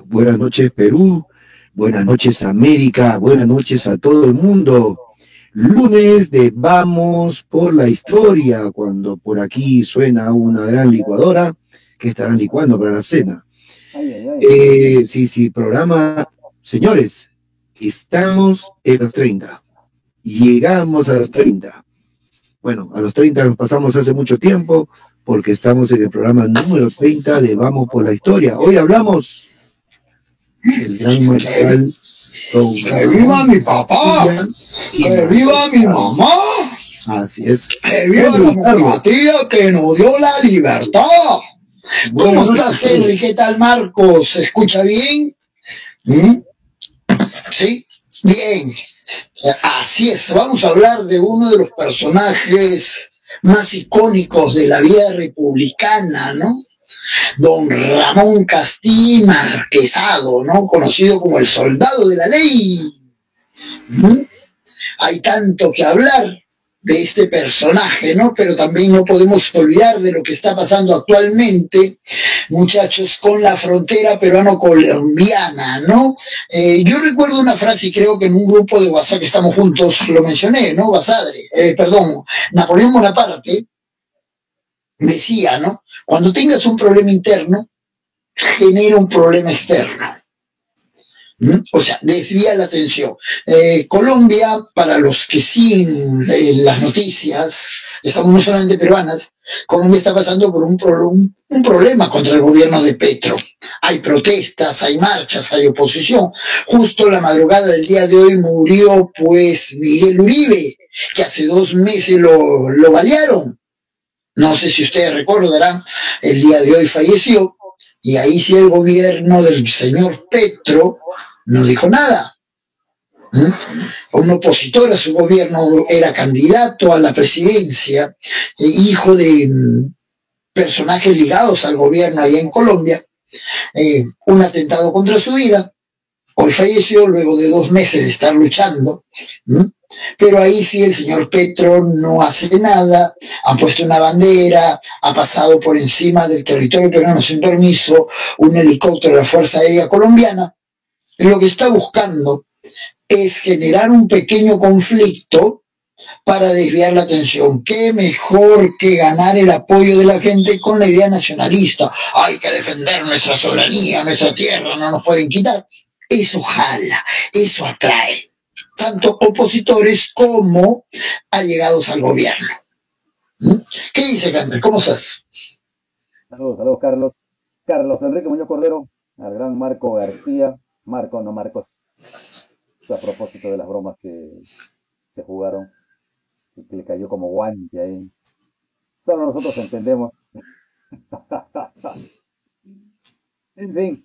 buenas noches Perú, buenas noches América, buenas noches a todo el mundo. Lunes de Vamos por la Historia, cuando por aquí suena una gran licuadora que estarán licuando para la cena. Ay, ay, ay. Sí, programa, señores, estamos en los 30, llegamos a los 30. Bueno, a los 30 nos pasamos hace mucho tiempo porque estamos en el programa número 30 de Vamos por la Historia. Hoy hablamos del gran mariscal Don ¡Que viva mi papá! ¡Que viva mi mamá! Así es. ¡Que viva la democracia que nos dio la libertad! ¿Cómo estás, Henry? ¿Qué tal, Marcos? ¿Se escucha bien? ¿Sí? Bien. Así es. Vamos a hablar de uno de los personajes más icónicos de la vida republicana, ¿no? Don Ramón Castí Marquesado, ¿no? Conocido como el soldado de la ley. Hay tanto que hablar de este personaje, ¿no? Pero también no podemos olvidar de lo que está pasando actualmente, muchachos, con la frontera peruano-colombiana, ¿no? Yo recuerdo una frase, y creo que en un grupo de WhatsApp que estamos juntos lo mencioné, ¿no? Napoleón Bonaparte decía, ¿no? Cuando tengas un problema interno, genera un problema externo. O sea, desvía la atención. Colombia, para los que siguen las noticias, estamos no solamente peruanas, Colombia está pasando por un problema contra el gobierno de Petro. Hay protestas, hay marchas, hay oposición. Justo la madrugada del día de hoy murió, pues, Miguel Uribe, que hace 2 meses lo balearon. No sé si ustedes recordarán, el día de hoy falleció, y ahí sí el gobierno del señor Petro no dijo nada. Un opositor a su gobierno era candidato a la presidencia, hijo de personajes ligados al gobierno allá en Colombia, un atentado contra su vida. Hoy falleció luego de 2 meses de estar luchando. Pero ahí sí el señor Petro no hace nada, ha puesto una bandera, ha pasado por encima del territorio peruano sin permiso un helicóptero de la Fuerza Aérea Colombiana. Lo que está buscando es generar un pequeño conflicto para desviar la atención. ¿Qué mejor que ganar el apoyo de la gente con la idea nacionalista? Hay que defender nuestra soberanía, nuestra tierra, no nos pueden quitar. Eso jala, eso atrae tanto opositores como allegados al gobierno. ¿Qué dice, Carmen? ¿Cómo estás? Saludos, Carlos. Carlos Enrique Muñoz Cordero, al gran Marco García. Marco, no Marcos. A propósito de las bromas que se jugaron y que le cayó como guante ahí. Solo nosotros entendemos. En fin,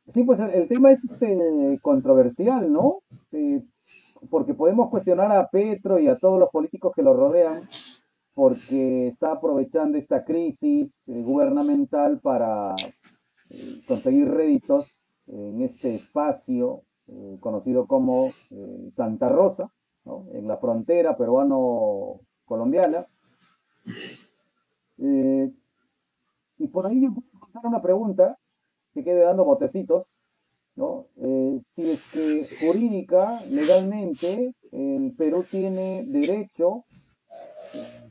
sí, pues el tema es controversial, ¿no? Porque podemos cuestionar a Petro y a todos los políticos que lo rodean porque está aprovechando esta crisis gubernamental para conseguir réditos en este espacio conocido como Santa Rosa, ¿no? En la frontera peruano-colombiana. Y por ahí yo puedo contar una pregunta que quede dando botecitos, ¿no? Si es que jurídica, legalmente, el Perú tiene derecho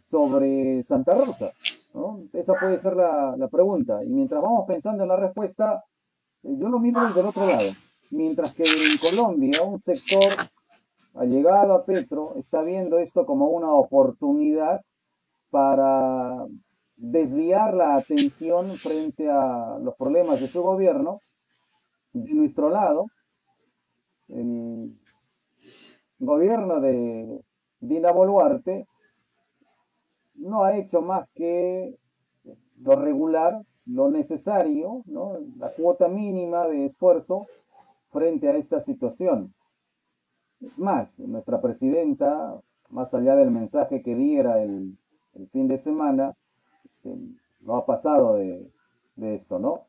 sobre Santa Rosa, ¿no? Esa puede ser la pregunta. Y mientras vamos pensando en la respuesta, yo lo miro desde el otro lado. Mientras que en Colombia un sector allegado a Petro está viendo esto como una oportunidad para desviar la atención frente a los problemas de su gobierno. De nuestro lado, el gobierno de Dina Boluarte no ha hecho más que lo regular, lo necesario, ¿no? La cuota mínima de esfuerzo frente a esta situación. Es más, nuestra presidenta, más allá del mensaje que diera el fin de semana, no ha pasado de esto, ¿no?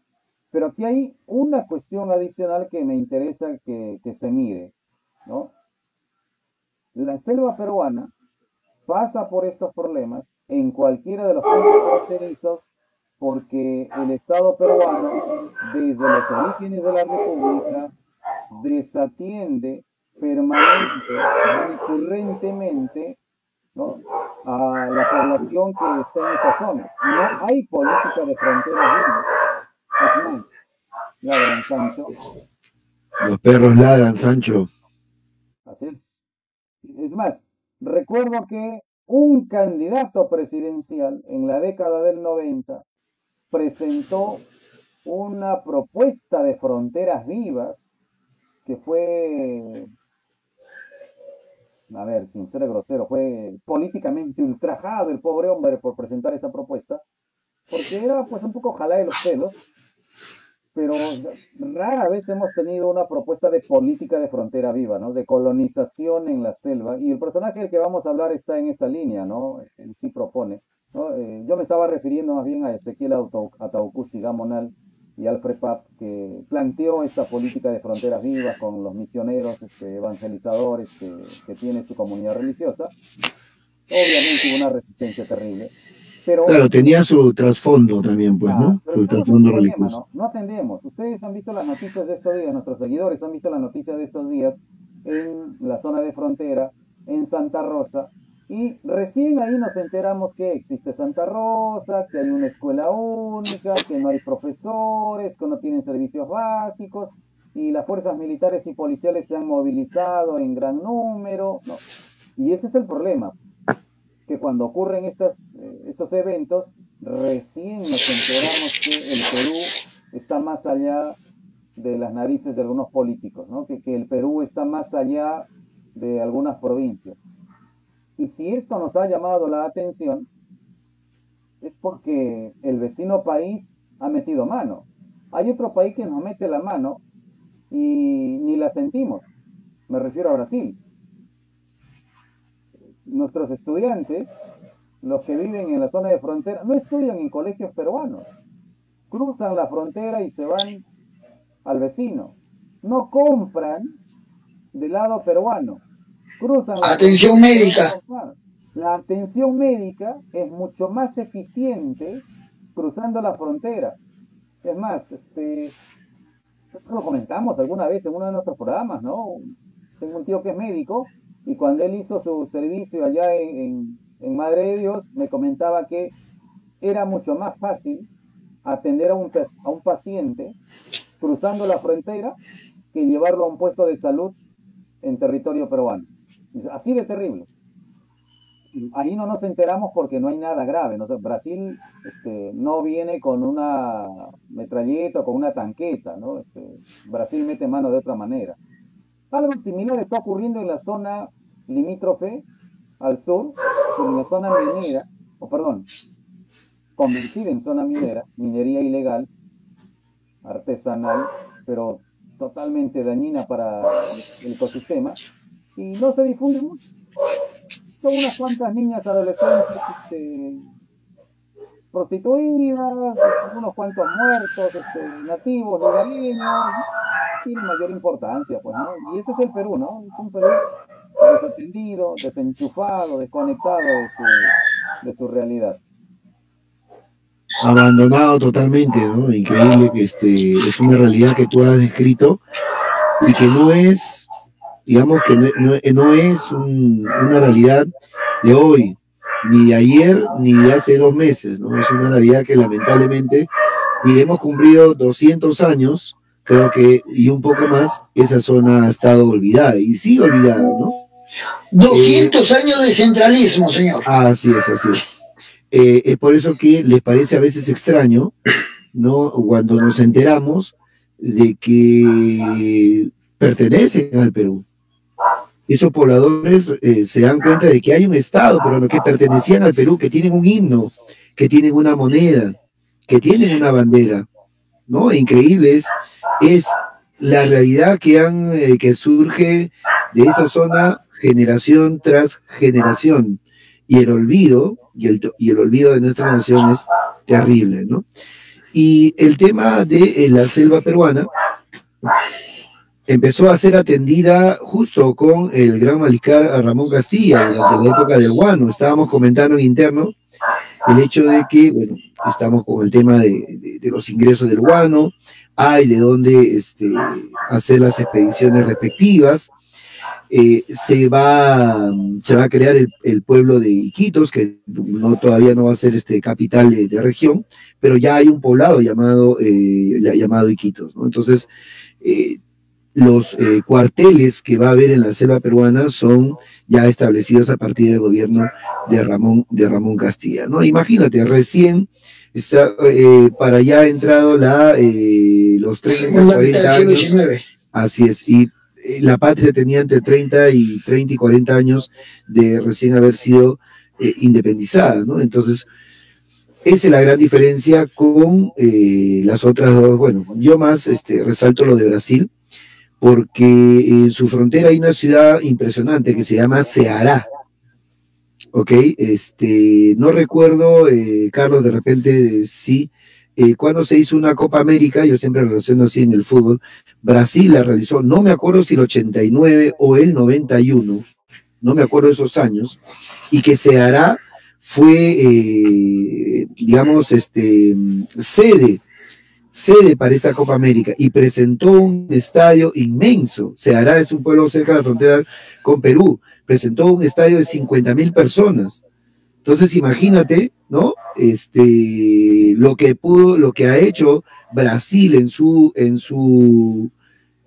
Pero aquí hay una cuestión adicional que me interesa que se mire, ¿no? La selva peruana pasa por estos problemas en cualquiera de los puntos fronterizos porque el Estado peruano, desde los orígenes de la República, desatiende permanente, recurrentemente, ¿no?, a la población que está en estas zonas. No hay política de fronteras libres. Es más, ladran Sancho. Los perros ladran, Sancho. Así es. Es más, recuerdo que un candidato presidencial en la década del 90 presentó una propuesta de fronteras vivas que fue, a ver, sin ser grosero, fue políticamente ultrajado el pobre hombre por presentar esa propuesta, porque era pues un poco jalá de los pelos, pero rara vez hemos tenido una propuesta de política de frontera viva, ¿no? De colonización en la selva, y el personaje del que vamos a hablar está en esa línea, ¿no? Él sí propone, ¿no? Yo me estaba refiriendo más bien a Ezequiel Ataucusi Gamonal y Alfred Papp, que planteó esta política de fronteras vivas con los misioneros evangelizadores que tiene su comunidad religiosa. Obviamente hubo una resistencia terrible. Pero, claro, tenía su trasfondo también, pues, ¿no? Su trasfondo religioso. No atendemos. Ustedes han visto las noticias de estos días, nuestros seguidores han visto las noticias de estos días en la zona de frontera, en Santa Rosa, y recién ahí nos enteramos que existe Santa Rosa, que hay una escuela única, que no hay profesores, que no tienen servicios básicos, y las fuerzas militares y policiales se han movilizado en gran número, ¿no? Y ese es el problema, que cuando ocurren estos eventos, recién nos enteramos que el Perú está más allá de las narices de algunos políticos, ¿no? Que el Perú está más allá de algunas provincias. Y si esto nos ha llamado la atención, es porque el vecino país ha metido mano. Hay otro país que nos mete la mano y ni la sentimos. Me refiero a Brasil. Nuestros estudiantes, los que viven en la zona de frontera, no estudian en colegios peruanos. Cruzan la frontera y se van al vecino. No compran del lado peruano. Cruzan la atención médica. La atención médica es mucho más eficiente cruzando la frontera. Es más, lo comentamos alguna vez en uno de nuestros programas, ¿no? Tengo un tío que es médico, y cuando él hizo su servicio allá en Madre de Dios, me comentaba que era mucho más fácil atender a un paciente cruzando la frontera que llevarlo a un puesto de salud en territorio peruano. Así de terrible. Ahí no nos enteramos porque no hay nada grave, ¿no? O sea, Brasil no viene con una metralleta o con una tanqueta, ¿no? Brasil mete mano de otra manera. Algo similar está ocurriendo en la zona limítrofe al sur, en la zona minera, convertida en zona minera, minería ilegal, artesanal, pero totalmente dañina para el ecosistema, y no se difunde mucho. Son unas cuantas niñas adolescentes prostituidas, unos cuantos muertos, nativos, lugareños, tiene mayor importancia, pues, ¿no? Y ese es el Perú, ¿no? Es un Perú desatendido, desenchufado, desconectado de su realidad. Abandonado totalmente, ¿no? Increíble que es una realidad que tú has descrito y que no es, digamos que no es una realidad de hoy, ni de ayer, ni de hace 2 meses, ¿no? Es una realidad que lamentablemente, si hemos cumplido 200 años, creo que, y un poco más, esa zona ha estado olvidada, y sigue olvidada, ¿no? 200 años de centralismo, señor. Así es. Es por eso que les parece a veces extraño, ¿no? Cuando nos enteramos de que pertenecen al Perú. Esos pobladores se dan cuenta de que hay un Estado peruano que pertenecían al Perú, que tienen un himno, que tienen una moneda, que tienen una bandera, ¿no? Increíble es la realidad que surge de esa zona generación tras generación, y el olvido y el olvido de nuestra nación es terrible, ¿no? Y el tema de la selva peruana empezó a ser atendida justo con el gran mariscal Ramón Castilla durante la época del Guano. Estábamos comentando en interno el hecho de que, bueno, estamos con el tema de los ingresos del guano, hay de dónde hacer las expediciones respectivas. Se va a crear el pueblo de Iquitos, que todavía no va a ser capital de región, pero ya hay un poblado llamado Iquitos, ¿no? Entonces, los cuarteles que va a haber en la selva peruana son ya establecidos a partir del gobierno de Ramón Castilla, ¿no? Imagínate, recién está para allá ha entrado los 30, 40 años. Así es, y la patria tenía entre 30 y 40 años de recién haber sido independizada, ¿no? Entonces, esa es la gran diferencia con las otras dos. Bueno, yo más resalto lo de Brasil, porque en su frontera hay una ciudad impresionante que se llama Ceará, ¿ok? No recuerdo, Carlos, de repente sí, cuando se hizo una Copa América, yo siempre relaciono así en el fútbol, Brasil la realizó, no me acuerdo si el 89 o el 91, no me acuerdo esos años, y que Ceará fue, digamos, sede para esta Copa América, y presentó un estadio inmenso. Ceará es un pueblo cerca de la frontera con Perú, presentó un estadio de 50.000 personas. Entonces imagínate, ¿no? Lo que ha hecho Brasil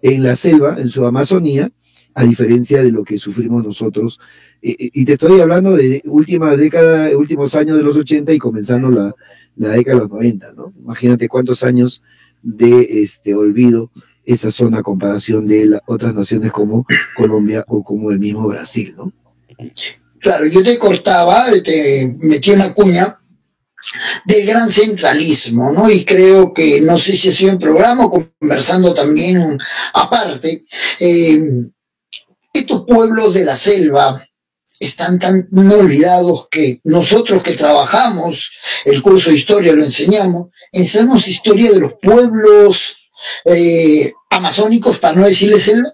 en la selva, en su Amazonía, a diferencia de lo que sufrimos nosotros. Y te estoy hablando de últimos años de los 80 y comenzando la década de los 90, ¿no? Imagínate cuántos años de olvido esa zona a comparación de otras naciones como Colombia o como el mismo Brasil, ¿no? Claro, yo te cortaba, te metí una cuña del gran centralismo, ¿no? Y creo que, no sé si ha sido en programa o conversando también aparte, estos pueblos de la selva están tan olvidados que nosotros que trabajamos el curso de historia lo enseñamos historia de los pueblos amazónicos, para no decirles selva.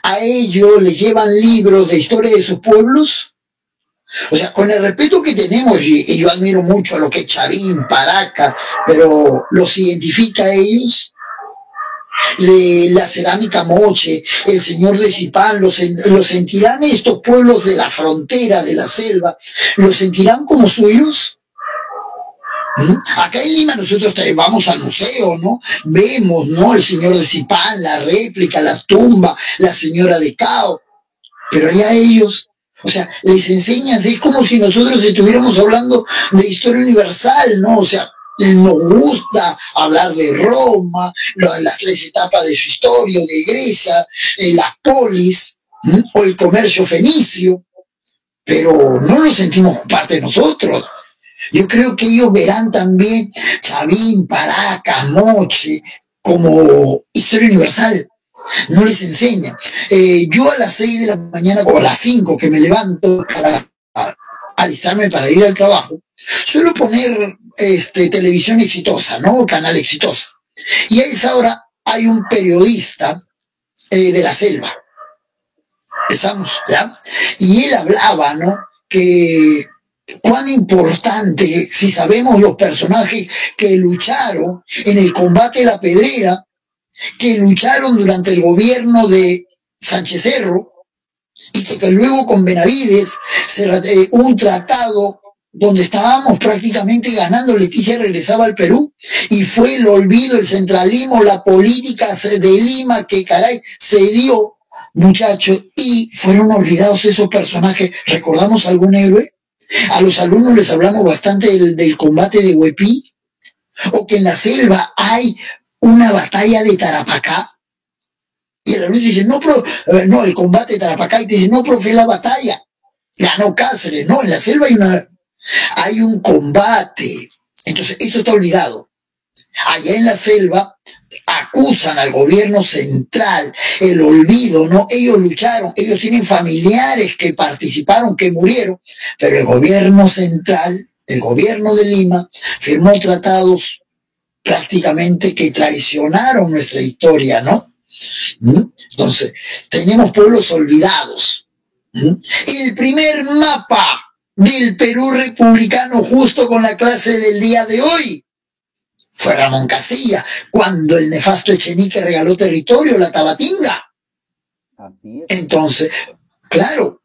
A ellos les llevan libros de historia de sus pueblos. O sea, con el respeto que tenemos, y yo admiro mucho a lo que es Chavín, Paracas, pero los identifica a ellos. La cerámica Moche, el señor de Zipán, los sentirán estos pueblos de la frontera, de la selva, los sentirán como suyos. Acá en Lima nosotros vamos al museo, ¿no? Vemos, ¿no? El señor de Zipán, la réplica, la tumba, la señora de Cao, pero allá ellos, o sea, les enseñan, es como si nosotros estuviéramos hablando de historia universal, ¿no? O sea, nos gusta hablar de Roma, las 3 etapas de su historia, de Grecia, las polis, o el comercio fenicio, pero no lo sentimos parte de nosotros. Yo creo que ellos verán también Chavín, Paracas, Moche como historia universal. No les enseña. Yo a las 6 de la mañana o a las 5 que me levanto para alistarme para ir al trabajo, suelo poner televisión exitosa, ¿no? Canal Exitosa. Y a esa hora hay un periodista de la selva. Empezamos, ¿ya? Y él hablaba, ¿no? Que cuán importante, si sabemos los personajes que lucharon en el combate de la Pedrera, que lucharon durante el gobierno de Sánchez Cerro, y que luego con Benavides un tratado donde estábamos prácticamente ganando, Leticia regresaba al Perú, y fue el olvido, el centralismo, la política de Lima que caray se dio, muchachos, y fueron olvidados esos personajes. ¿Recordamos algún héroe? A los alumnos les hablamos bastante del combate de Huepí, o que en la selva hay una batalla de Tarapacá, y el alumno dice, no, el combate de Tarapacá, y te dice, no, profe, la batalla, ganó Cáceres. No, en la selva hay un combate. Entonces, eso está olvidado. Allá en la selva acusan al gobierno central, el olvido, ¿no? Ellos lucharon, ellos tienen familiares que participaron, que murieron, pero el gobierno central, el gobierno de Lima, firmó tratados prácticamente que traicionaron nuestra historia, ¿no? Entonces, tenemos pueblos olvidados. El primer mapa del Perú republicano justo con la clase del día de hoy fue Ramón Castilla, cuando el nefasto Echenique regaló territorio, la Tabatinga. Así es. Entonces, claro,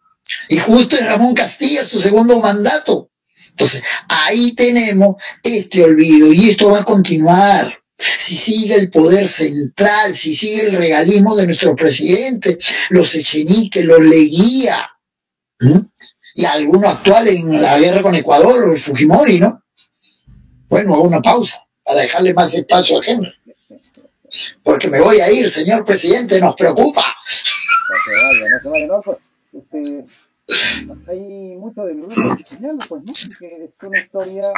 y justo es Ramón Castilla su segundo mandato. Entonces, ahí tenemos este olvido y esto va a continuar. Si sigue el poder central, si sigue el regalismo de nuestro presidente, los Echenique, los Leguía, y alguno actual en la guerra con Ecuador, Fujimori, ¿no? Bueno, hago una pausa para dejarle más espacio a Henry. Porque me voy a ir, señor presidente, nos preocupa. No se vaya, no. Hay mucho del grupo que señala, pues, ¿no? Que es una historia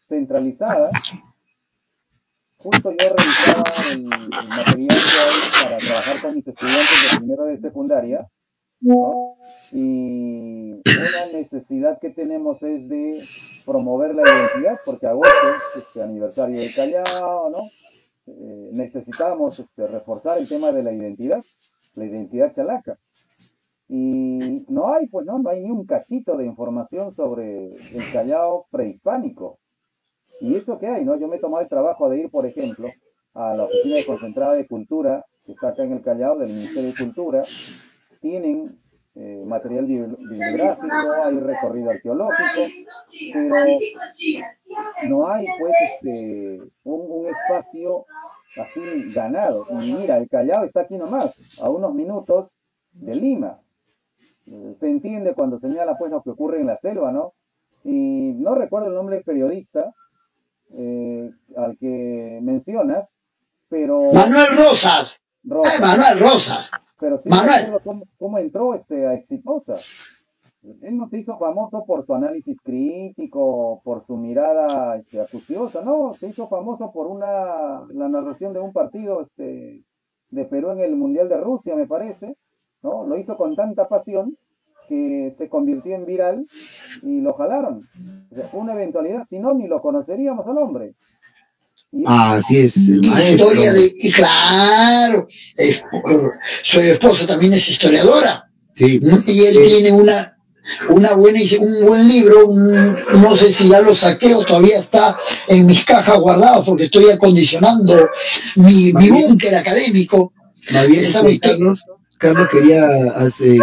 centralizada. Justo yo revisaba el material que hay para trabajar con mis estudiantes de primero de secundaria, ¿no? Y una necesidad que tenemos es de promover la identidad, porque agosto es este aniversario del Callao, ¿no? Necesitamos reforzar el tema de la identidad chalaca. Y no hay, pues no hay ni un cachito de información sobre el Callao prehispánico. Y eso que hay, ¿no? Yo me he tomado el trabajo de ir, por ejemplo, a la Oficina de Concentrada de Cultura, que está acá en el Callao, del Ministerio de Cultura. Tienen material bibliográfico, hay recorrido arqueológico, pero no hay, pues, un espacio así ganado. Y mira, el Callao está aquí nomás, a unos minutos de Lima. Se entiende cuando señala, pues, lo que ocurre en la selva, ¿no? Y no recuerdo el nombre del periodista al que mencionas, pero... Manuel Rosas. Manuel Rosas. Pero sí Manuel. cómo entró a Exitosa. Él no se hizo famoso por su análisis crítico, por su mirada acuciosa, no, se hizo famoso por la narración de un partido de Perú en el Mundial de Rusia, me parece, ¿no? Lo hizo con tanta pasión que se convirtió en viral y lo jalaron. O sea, fue una eventualidad, si no, ni lo conoceríamos al hombre. Así es. Historia y claro, su esposa también es historiadora. Sí. Y él tiene un buen libro, no sé si ya lo saqué o todavía está en mis cajas guardado porque estoy acondicionando mi búnker académico. Más bien, Carlos quería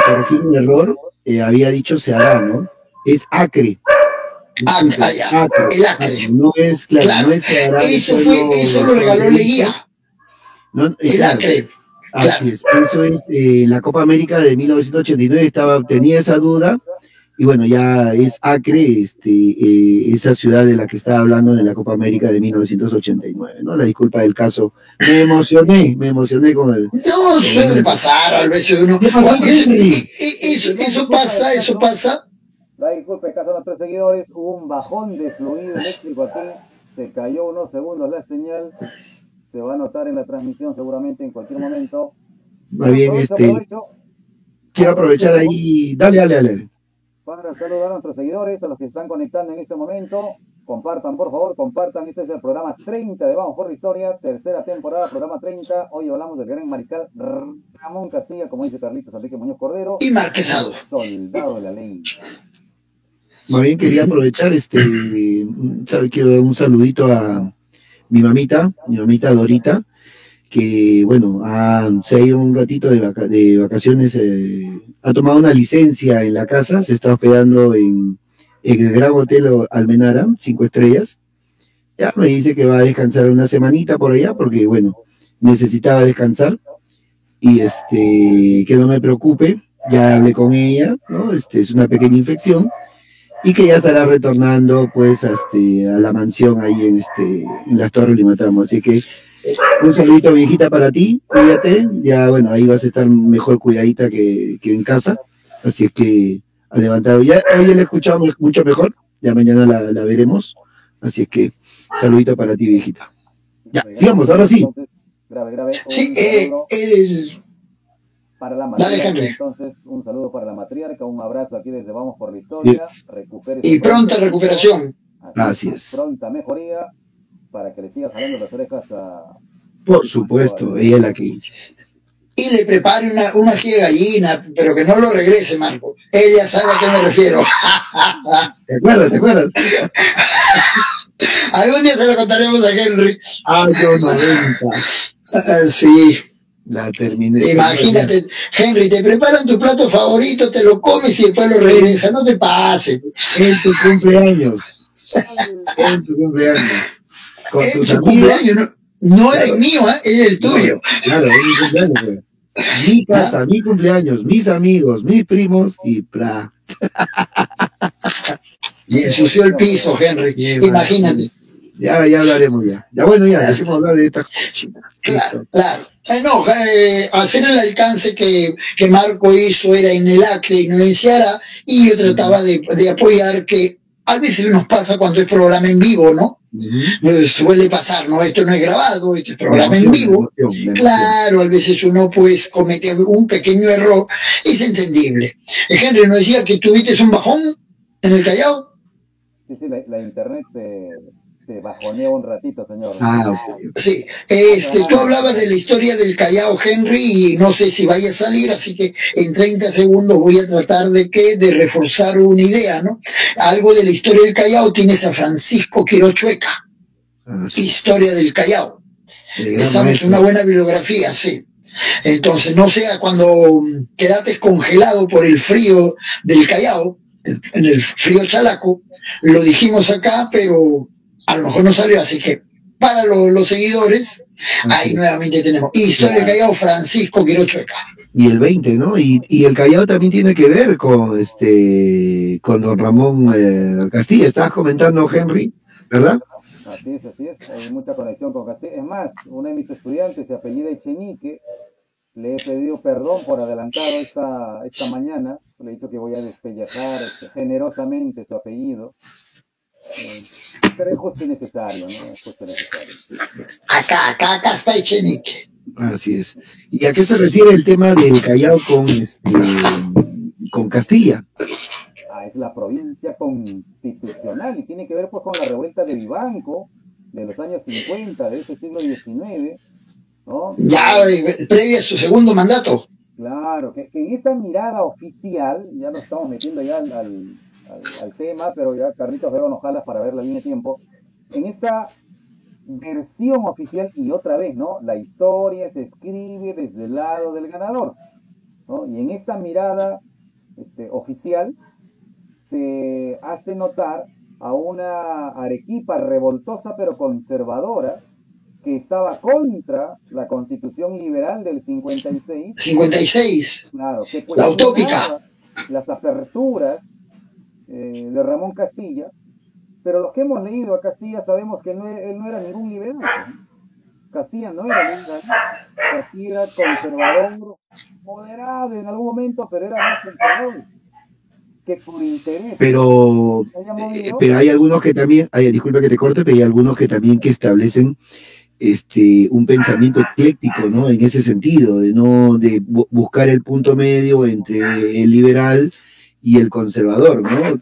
corregir un error, había dicho Ceará, ¿no? Es Acre. Acre. El Acre. No es, claro. No es Ceará, eso lo regaló Leguía. No, el Acre. Así es. Eso es la Copa América de 1989 tenía esa duda. Y bueno, ya es Acre, esa ciudad de la que estaba hablando en la Copa América de 1989, ¿no? La disculpa del caso. Me emocioné con el... No, suele pasar, al veces uno... Eso pasa. La disculpa, en caso de nuestros seguidores, hubo un bajón de fluido eléctrico aquí, se cayó unos segundos la señal, se va a notar en la transmisión seguramente en cualquier momento. Más bien, quiero aprovechar ahí, dale. Para saludar a nuestros seguidores, a los que están conectando en este momento. Compartan, por favor, compartan. Este es el programa 30 de Vamos por la Historia, tercera temporada, programa 30. Hoy hablamos del gran mariscal Ramón Castilla, como dice Carlitos Enrique Muñoz Cordero. Y Marquesado. Soldado de la ley. Más bien quería aprovechar, quiero dar un saludito a mi mamita Dorita, que bueno, se ha ido un ratito de vacaciones, ha tomado una licencia en la casa, se está hospedando en el Gran Hotel Almenara, 5 estrellas. Ya me dice que va a descansar una semanita por allá, porque bueno, necesitaba descansar, y que no me preocupe, ya hablé con ella, ¿no? Es una pequeña infección, y que ya estará retornando pues a la mansión ahí en las Torres Limatramo, así que un saludito, viejita, para ti, cuídate, ya bueno, ahí vas a estar mejor cuidadita que en casa, así es que a levantar, ya hoy la he escuchado mucho mejor, ya mañana la veremos, así es que saludito para ti, viejita. Ya, sigamos, ahora sí. Entonces, grave. Sí, para la matriarca, entonces, un saludo para la matriarca, un abrazo aquí desde Vamos por la Historia. Y pronta recuperación. Gracias. Pronta mejoría, para que le siga jalando las orejas a... Por supuesto, ella es la que... y le prepare una ají de gallina, pero que no lo regrese, Marco. Él ya sabe a qué me refiero. ¿Te acuerdas? ¿Te acuerdas? Algún día se lo contaremos a Henry. Año 90. Sí. La terminé. Imagínate, Henry, te preparan tu plato favorito, te lo comes y después lo regresas. No te pases. En tu cumpleaños. En tu cumpleaños. Con En tus tu amigos. cumpleaños, no era el mío, era el tuyo. Claro, en mi cumpleaños. Pues. Mi casa, mi cumpleaños, mis amigos, mis primos y bla. Y ensució el piso, Henry. Imagínate. Ya hablaremos ya. Ya bueno, ya, dejemos hablar de esta cochina. Claro, claro. No, hacer el alcance que Marco hizo era en el Acre y no en Ceará, y yo trataba de apoyar, que a veces nos pasa cuando es programa en vivo, ¿no? Suele pasar, ¿no? Esto no es grabado, esto es programa en vivo. Claro, a veces uno pues comete un pequeño error, es entendible. Henry nos decía que tuviste un bajón en el Callao. Sí, la internet se bajonea un ratito, señor. Okay. Sí, tú hablabas de la historia del Callao, Henry, y no sé si vaya a salir, así que en 30 segundos voy a tratar de reforzar una idea, ¿no? Algo de la historia del Callao tienes a Francisco Quirochueca, Historia del Callao. Estamos en una buena bibliografía, sí. Entonces, no sea cuando quedaste congelado por el frío del Callao, en el frío chalaco, lo dijimos acá, pero a lo mejor no salió, así que para los seguidores, ahí nuevamente tenemos Historia del Callao, Francisco Quirochueca. Y el 20, ¿no? Y el Callao también tiene que ver con con don Ramón Castilla. Estabas comentando, Henry, ¿verdad? Así es, hay mucha conexión con Castilla. Es más, uno de mis estudiantes se apellida Echenique. Le he pedido perdón por adelantado esta mañana. Le he dicho que voy a despellejar generosamente su apellido. Pero es justo y necesario, ¿no? Es justo y necesario. Acá está Echenique. Así es. ¿Y a qué se refiere el tema del Callao con Castilla? Es la provincia constitucional y tiene que ver pues con la revuelta de Vivanco de los años 50 de ese siglo XIX, ¿no? Ya, previa a su segundo mandato. Claro, que en esa mirada oficial, ya nos estamos metiendo ya al tema, pero ya Carlitos Vega nos jala para ver la línea de tiempo. En esta versión oficial, y otra vez, ¿no? La historia se escribe desde el lado del ganador, ¿no? Y en esta mirada oficial se hace notar a una Arequipa revoltosa pero conservadora que estaba contra la Constitución liberal del 56. 56. Claro, que la utópica. Las aperturas de Ramón Castilla, pero los que hemos leído a Castilla sabemos que él no era ningún liberal. Castilla no era liberal, Castilla era conservador, moderado en algún momento, pero era más conservador. Que por interés. Pero hay algunos que también, disculpa que te corte, pero hay algunos que también que establecen un pensamiento ecléctico, ¿no? En ese sentido, de buscar el punto medio entre el liberal y el conservador, ¿no?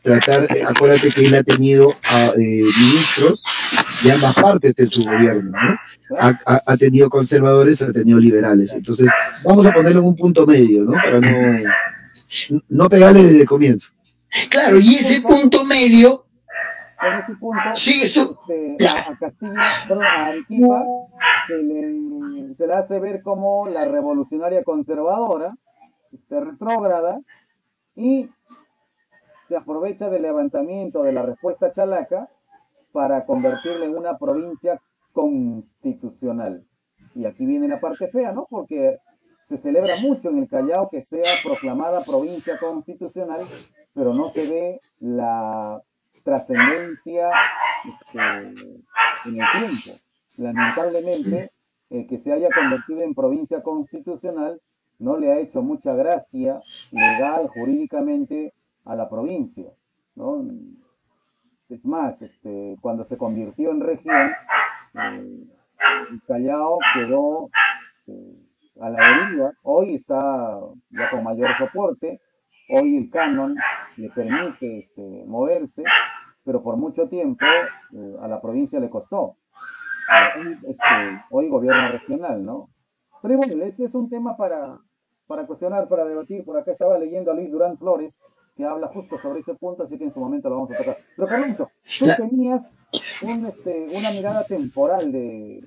Acuérdate que él ha tenido ministros de ambas partes de su gobierno, ¿no? Ha tenido conservadores, ha tenido liberales. Entonces, vamos a ponerlo en un punto medio, ¿no? Para no pegarle desde el comienzo. Claro, y ese punto medio. En ese punto, sí, esto. A Castilla, perdón, a Arequipa, se le hace ver como la revolucionaria conservadora, retrógrada, y se aprovecha del levantamiento de la respuesta chalaca para convertirla en una provincia constitucional. Y aquí viene la parte fea, ¿no? Porque se celebra mucho en el Callao que sea proclamada provincia constitucional, pero no se ve la trascendencia en el tiempo. Lamentablemente, el que se haya convertido en provincia constitucional no le ha hecho mucha gracia legal, jurídicamente, a la provincia, ¿no? Es más, cuando se convirtió en región, el Callao quedó a la deriva. Hoy está ya con mayor soporte, hoy el canon le permite moverse, pero por mucho tiempo a la provincia le costó. Hoy gobierno regional, ¿no? Pero bueno, ese es un tema para cuestionar, para debatir. Por acá estaba leyendo a Luis Durán Flores, que habla justo sobre ese punto, así que en su momento lo vamos a tocar. Pero Carloncho, tú tenías una mirada temporal de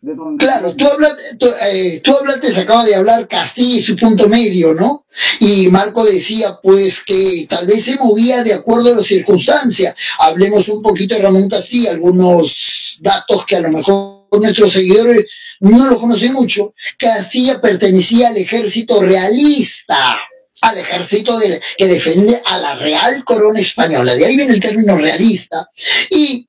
donde... Claro, tú hablaste, acaba de hablar Castilla y su punto medio, ¿no? Y Marco decía, pues, que tal vez se movía de acuerdo a las circunstancias. Hablemos un poquito de Ramón Castilla, algunos datos que a lo mejor nuestros seguidores no lo conocen mucho. Castilla pertenecía al ejército realista, al ejército que defiende a la Real Corona Española. De ahí viene el término realista. Y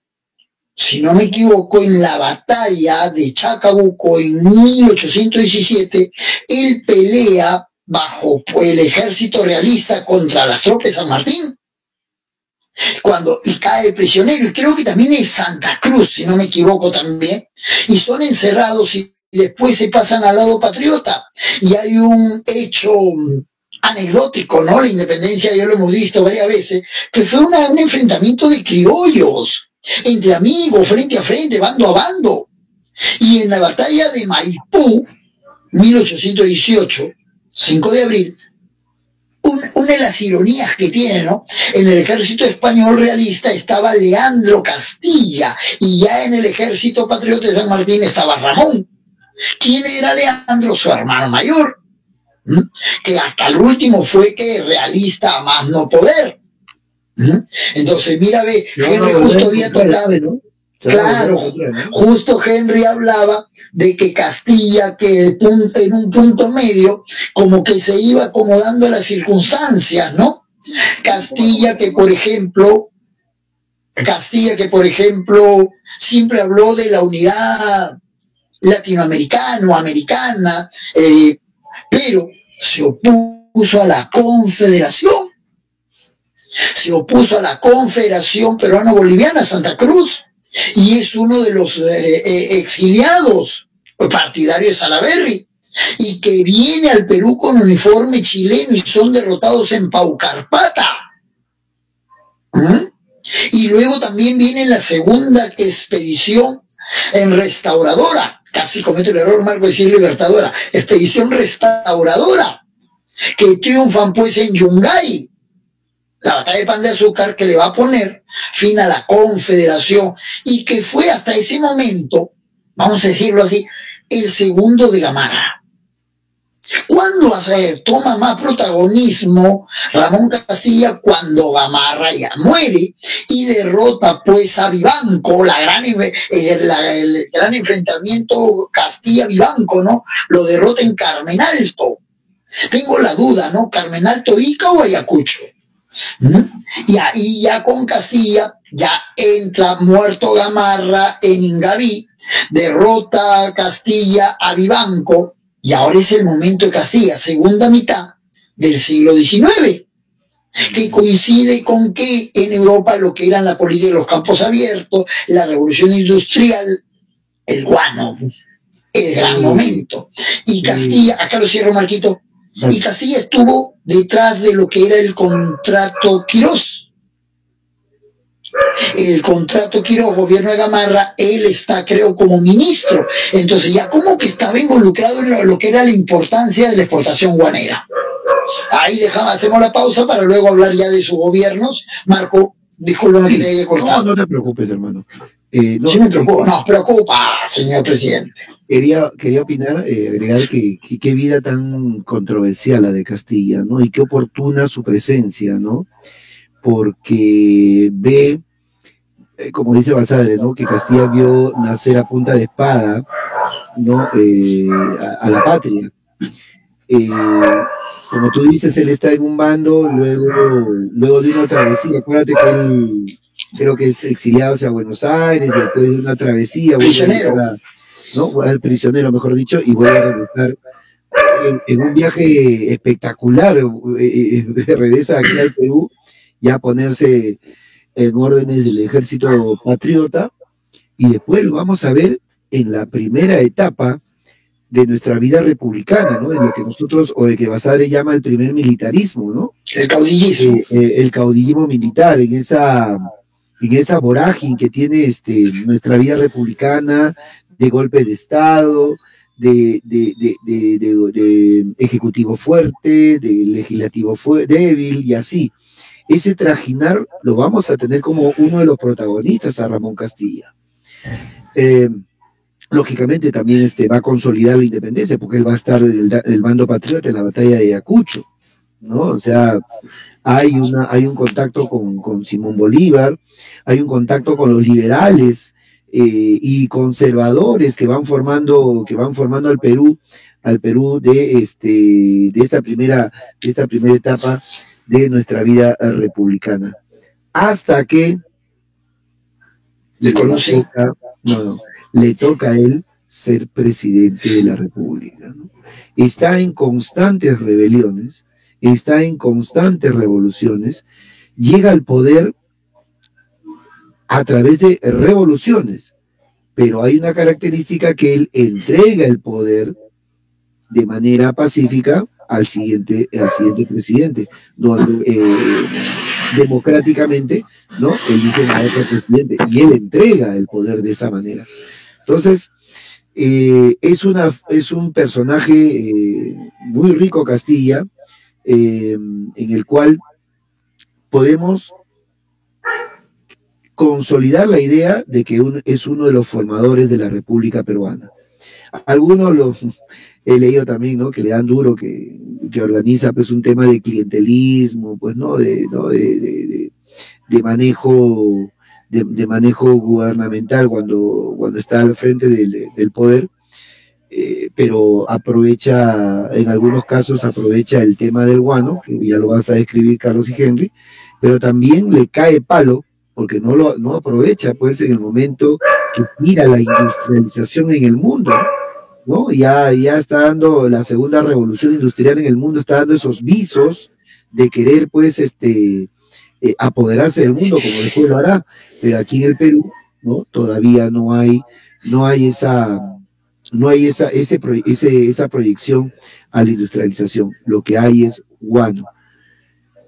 si no me equivoco, en la batalla de Chacabuco en 1817, él pelea bajo el ejército realista contra las tropas de San Martín, y cae prisionero, y creo que también en Santa Cruz, si no me equivoco también, y son encerrados y después se pasan al lado patriota, y hay un hecho anecdótico, ¿no? La independencia ya lo hemos visto varias veces, que fue un enfrentamiento de criollos, entre amigos, frente a frente, bando a bando. Y en la batalla de Maipú, 1818, 5 de abril, una de las ironías que tiene, ¿no? En el ejército español realista estaba Leandro Castilla, y ya en el ejército patriota de San Martín estaba Ramón. ¿Quién era Leandro? Su hermano mayor, que hasta el último fue que realista a más no poder. Entonces, mira, ve, Henry justo había tocado, ¿no? Claro, justo Henry hablaba de que Castilla, que en un punto medio, como que se iba acomodando a las circunstancias, ¿no? Castilla que, por ejemplo, siempre habló de la unidad latinoamericana, pero se opuso a la Confederación. Se opuso a la Confederación Peruano-Boliviana, Santa Cruz, y es uno de los exiliados partidarios de Salaverry, y que viene al Perú con uniforme chileno y son derrotados en Paucarpata. Y luego también viene la segunda expedición en Restauradora, casi cometo el error, Marco, decir Libertadora, expedición Restauradora, que triunfan pues en Yungay, la batalla de Pan de Azúcar, que le va a poner fin a la Confederación, y que fue hasta ese momento, vamos a decirlo así, el segundo de Gamarra. ¿Cuándo toma más protagonismo Ramón Castilla? Cuando Gamarra ya muere y derrota pues a Vivanco, el gran enfrentamiento Castilla-Vivanco, ¿no? Lo derrota en Carmen Alto. Tengo la duda, ¿no? ¿Carmen Alto, Ica o Ayacucho? Y ahí ya con Castilla ya entra muerto Gamarra en Ingaví, derrota a Castilla a Vivanco, y ahora es el momento de Castilla, segunda mitad del siglo XIX, que coincide con que en Europa lo que eran la política de los campos abiertos, la revolución industrial, el guano, el gran momento. Y Castilla, acá lo cierro, Marquito, y Castilla estuvo detrás de lo que era el contrato Quirós. El contrato Quirós, gobierno de Gamarra, él está, creo, como ministro. Entonces ya como que estaba involucrado en lo que era la importancia de la exportación guanera. Ahí hacemos la pausa para luego hablar ya de sus gobiernos. Marco, discúlpame que te haya cortado. No te preocupes, hermano. No, sí me preocupa, nos preocupa, señor presidente. Quería opinar, agregar que qué vida tan controversial la de Castilla, ¿no? Y qué oportuna su presencia, ¿no? Porque ve, como dice Basadre, ¿no? Que Castilla vio nacer a punta de espada, ¿no? A la patria. Como tú dices, él está en un bando, luego de una travesía. Acuérdate que él creo que es exiliado hacia Buenos Aires, y después de una travesía, el prisionero, mejor dicho, y vuelve a regresar en un viaje espectacular, regresa aquí al Perú, ya a ponerse en órdenes del ejército patriota, y después lo vamos a ver en la primera etapa de nuestra vida republicana, ¿no? En lo que nosotros, o el que Basadre llama el primer militarismo, ¿no? El caudillismo. El caudillismo militar, en esa vorágine que tiene nuestra vida republicana, de golpe de Estado, de ejecutivo fuerte, de legislativo débil y así. Ese trajinar lo vamos a tener como uno de los protagonistas a Ramón Castilla. Lógicamente también va a consolidar la independencia, porque él va a estar en el bando patriota en la batalla de Ayacucho, ¿no? O sea, hay un contacto con Simón Bolívar, hay un contacto con los liberales y conservadores que van formando al Perú de esta primera etapa de nuestra vida republicana. Hasta que le toca a él ser presidente de la República, ¿no? Está en constantes rebeliones, está en constantes revoluciones, llega al poder a través de revoluciones, pero hay una característica que él entrega el poder de manera pacífica al siguiente presidente, donde democráticamente, ¿no?, eligen a otro presidente y él entrega el poder de esa manera. Entonces, es un personaje muy rico, Castilla, en el cual podemos consolidar la idea de que es uno de los formadores de la República Peruana. Algunos he leído también, ¿no?, que le dan duro, que organiza pues un tema de clientelismo, pues, ¿no?, de manejo gubernamental cuando está al frente del poder, pero en algunos casos aprovecha el tema del guano, que ya lo vas a describir, Carlos y Henry, pero también le cae palo porque no aprovecha pues en el momento que tira la industrialización en el mundo, ¿no? Ya está dando la segunda revolución industrial en el mundo, está dando esos visos de querer pues apoderarse del mundo, como después lo hará, pero aquí en el Perú, ¿no?, todavía no hay esa proyección a la industrialización. Lo que hay es guano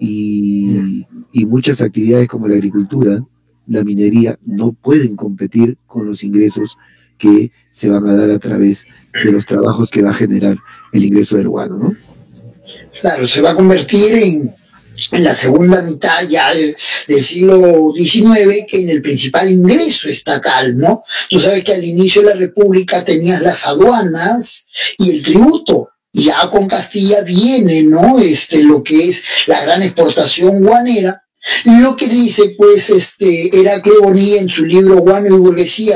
y muchas actividades como la agricultura, la minería, no pueden competir con los ingresos que se van a dar a través de los trabajos que va a generar el ingreso del guano, ¿no? Claro, se va a convertir en la segunda mitad ya del siglo XIX, que en el principal ingreso estatal, ¿no? Tú sabes que al inicio de la República tenías las aduanas y el tributo, y ya con Castilla viene, ¿no?, lo que es la gran exportación guanera. Lo que dice, pues, Heraclio Bonilla en su libro Guano y Burguesía,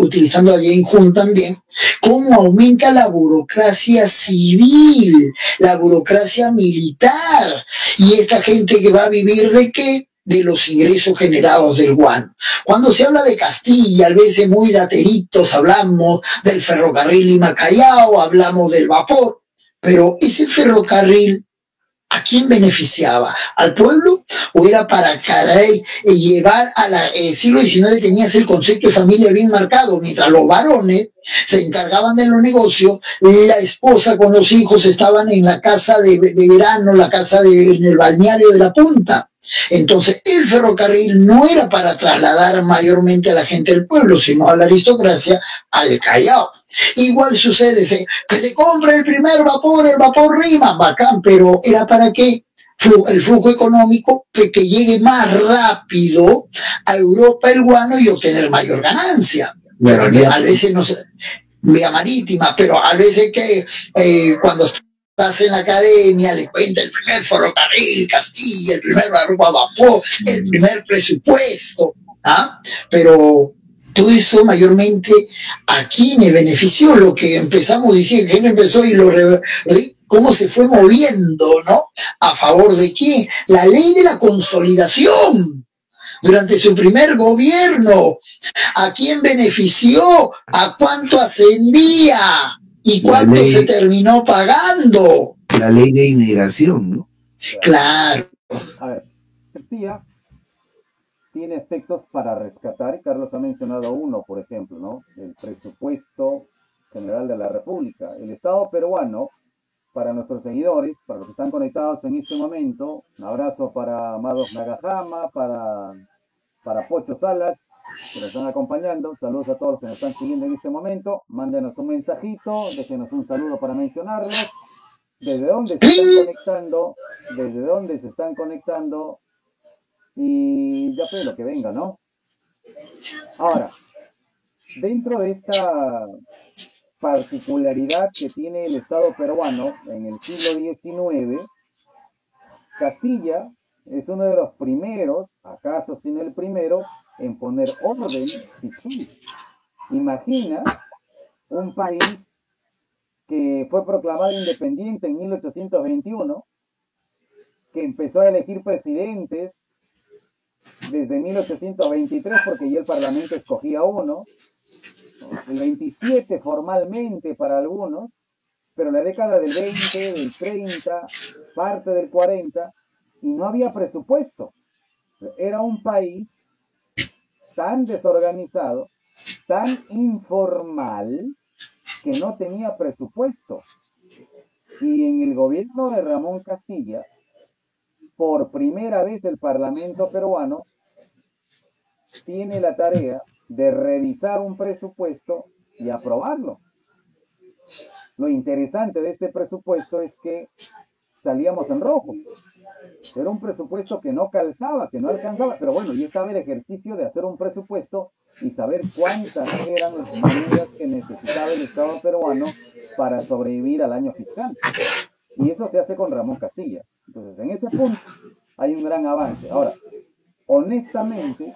utilizando a Jane Hunt también, cómo aumenta la burocracia civil, la burocracia militar, y esta gente que va a vivir ¿de qué? De los ingresos generados del guano. Cuando se habla de Castilla, a veces muy dateritos, hablamos del ferrocarril Lima-Callao, hablamos del vapor, pero ese ferrocarril, ¿a quién beneficiaba? ¿Al pueblo? ¿O era para llevar el siglo XIX tenías el concepto de familia bien marcado? Mientras los varones se encargaban de los negocios, la esposa con los hijos estaban en la casa de verano, en el balneario de la Punta. Entonces, el ferrocarril no era para trasladar mayormente a la gente del pueblo, sino a la aristocracia, al Callao. Igual sucede, que te compre el primer vapor, el vapor Rima, bacán, pero ¿era para qué? El flujo económico, que llegue más rápido a Europa el guano y obtener mayor ganancia. Pero a veces no se, vía marítima, pero a veces que cuando estás en la academia le cuenta el primer ferrocarril Castilla, el primer barco a vapor, el primer presupuesto, ¿ah? Pero todo eso mayormente a quienes benefició, lo que empezamos diciendo, quién empezó y cómo se fue moviendo, ¿no? ¿A favor de quién? La ley de la consolidación durante su primer gobierno. ¿A quién benefició? ¿A cuánto ascendía? ¿Y cuánto se terminó pagando? La ley de inmigración, ¿no? Claro. A ver, Castilla tiene aspectos para rescatar, y Carlos ha mencionado uno, por ejemplo, ¿no? El presupuesto general de la República. El Estado peruano, para nuestros seguidores, para los que están conectados en este momento, un abrazo para Amados Nagahama, para para Pocho Salas, que nos están acompañando. Saludos a todos los que nos están siguiendo en este momento. Mándenos un mensajito, déjenos un saludo para mencionarlos. ¿Desde dónde se están conectando? ¿Desde dónde se están conectando? Y ya fue lo que venga, ¿no? Ahora, dentro de esta particularidad que tiene el Estado peruano en el siglo XIX, Castilla es uno de los primeros, acaso sin el primero, en poner orden fiscal. Imagina un país que fue proclamado independiente en 1821, que empezó a elegir presidentes desde 1823, porque ya el Parlamento escogía uno, el 27 formalmente para algunos, pero la década del 20, del 30, parte del 40, y no había presupuesto. Era un país tan desorganizado, tan informal, que no tenía presupuesto. Y en el gobierno de Ramón Castilla, por primera vez el Parlamento peruano tiene la tarea de revisar un presupuesto y aprobarlo. Lo interesante de este presupuesto es que salíamos en rojo. Era un presupuesto que no calzaba, que no alcanzaba, pero bueno, ya estaba el ejercicio de hacer un presupuesto y saber cuántas eran las monedas que necesitaba el Estado peruano para sobrevivir al año fiscal. Y eso se hace con Ramón Castilla. Entonces, en ese punto hay un gran avance. Ahora, honestamente,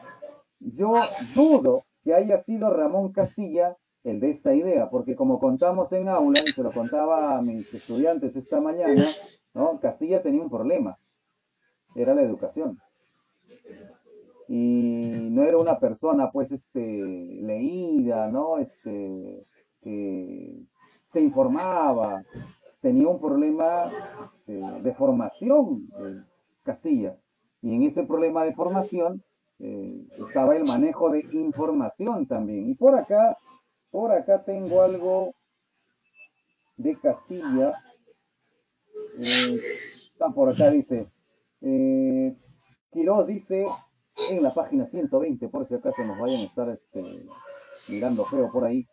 yo dudo que haya sido Ramón Castilla el de esta idea, porque como contamos en aula, y se lo contaba a mis estudiantes esta mañana, ¿no? Castilla tenía un problema, era la educación. Y no era una persona, pues, leída, ¿no? Que se informaba, tenía un problema de formación, Castilla. Y en ese problema de formación estaba el manejo de información también. Y por acá tengo algo de Castilla. Por acá dice, Quiroz dice en la página 120, por si acaso nos vayan a estar mirando feo por ahí.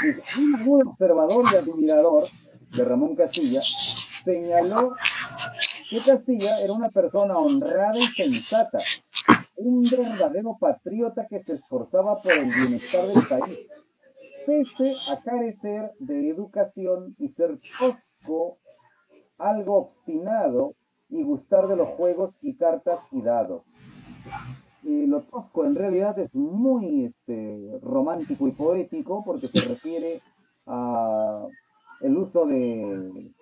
Dice, un agudo observador y admirador de Ramón Castilla señaló que Castilla era una persona honrada y sensata, un verdadero patriota que se esforzaba por el bienestar del país, pese a carecer de educación y ser tosco, algo obstinado y gustar de los juegos y cartas y dados. Lo tosco en realidad es muy romántico y poético porque se refiere a el uso de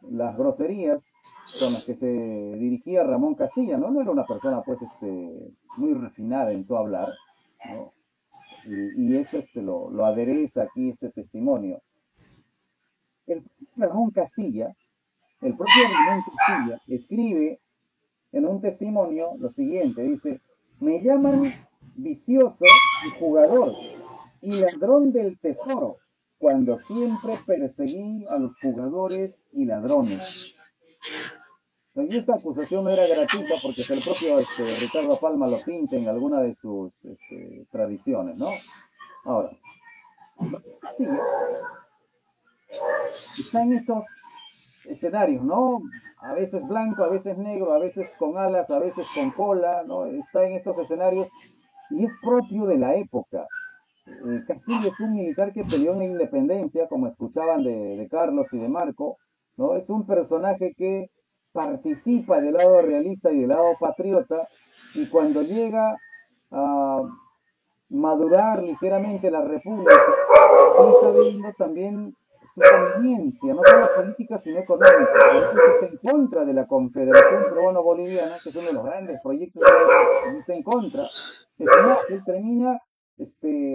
las groserías con las que se dirigía Ramón Castilla, ¿no? No era una persona, pues, muy refinada en su hablar, ¿no? Y eso lo adereza aquí este testimonio. El propio Ramón Castilla escribe en un testimonio lo siguiente, dice, me llaman vicioso y jugador y ladrón del tesoro, cuando siempre perseguí a los jugadores y ladrones. Y esta acusación no era gratuita porque el propio Ricardo Palma lo pinta en alguna de sus tradiciones, ¿no? Ahora, sí, está en estos escenarios, ¿no? A veces blanco, a veces negro, a veces con alas, a veces con cola, ¿no? Está en estos escenarios y es propio de la época. Castilla es un militar que peleó en la independencia, como escuchaban de Carlos y de Marco, ¿no? Es un personaje que participa del lado realista y del lado patriota, y cuando llega a madurar ligeramente la república, está viendo también su conveniencia, no solo política, sino económica. Por eso está en contra de la Confederación Peruano-Boliviana, que es uno de los grandes proyectos que está en contra. Es más, él termina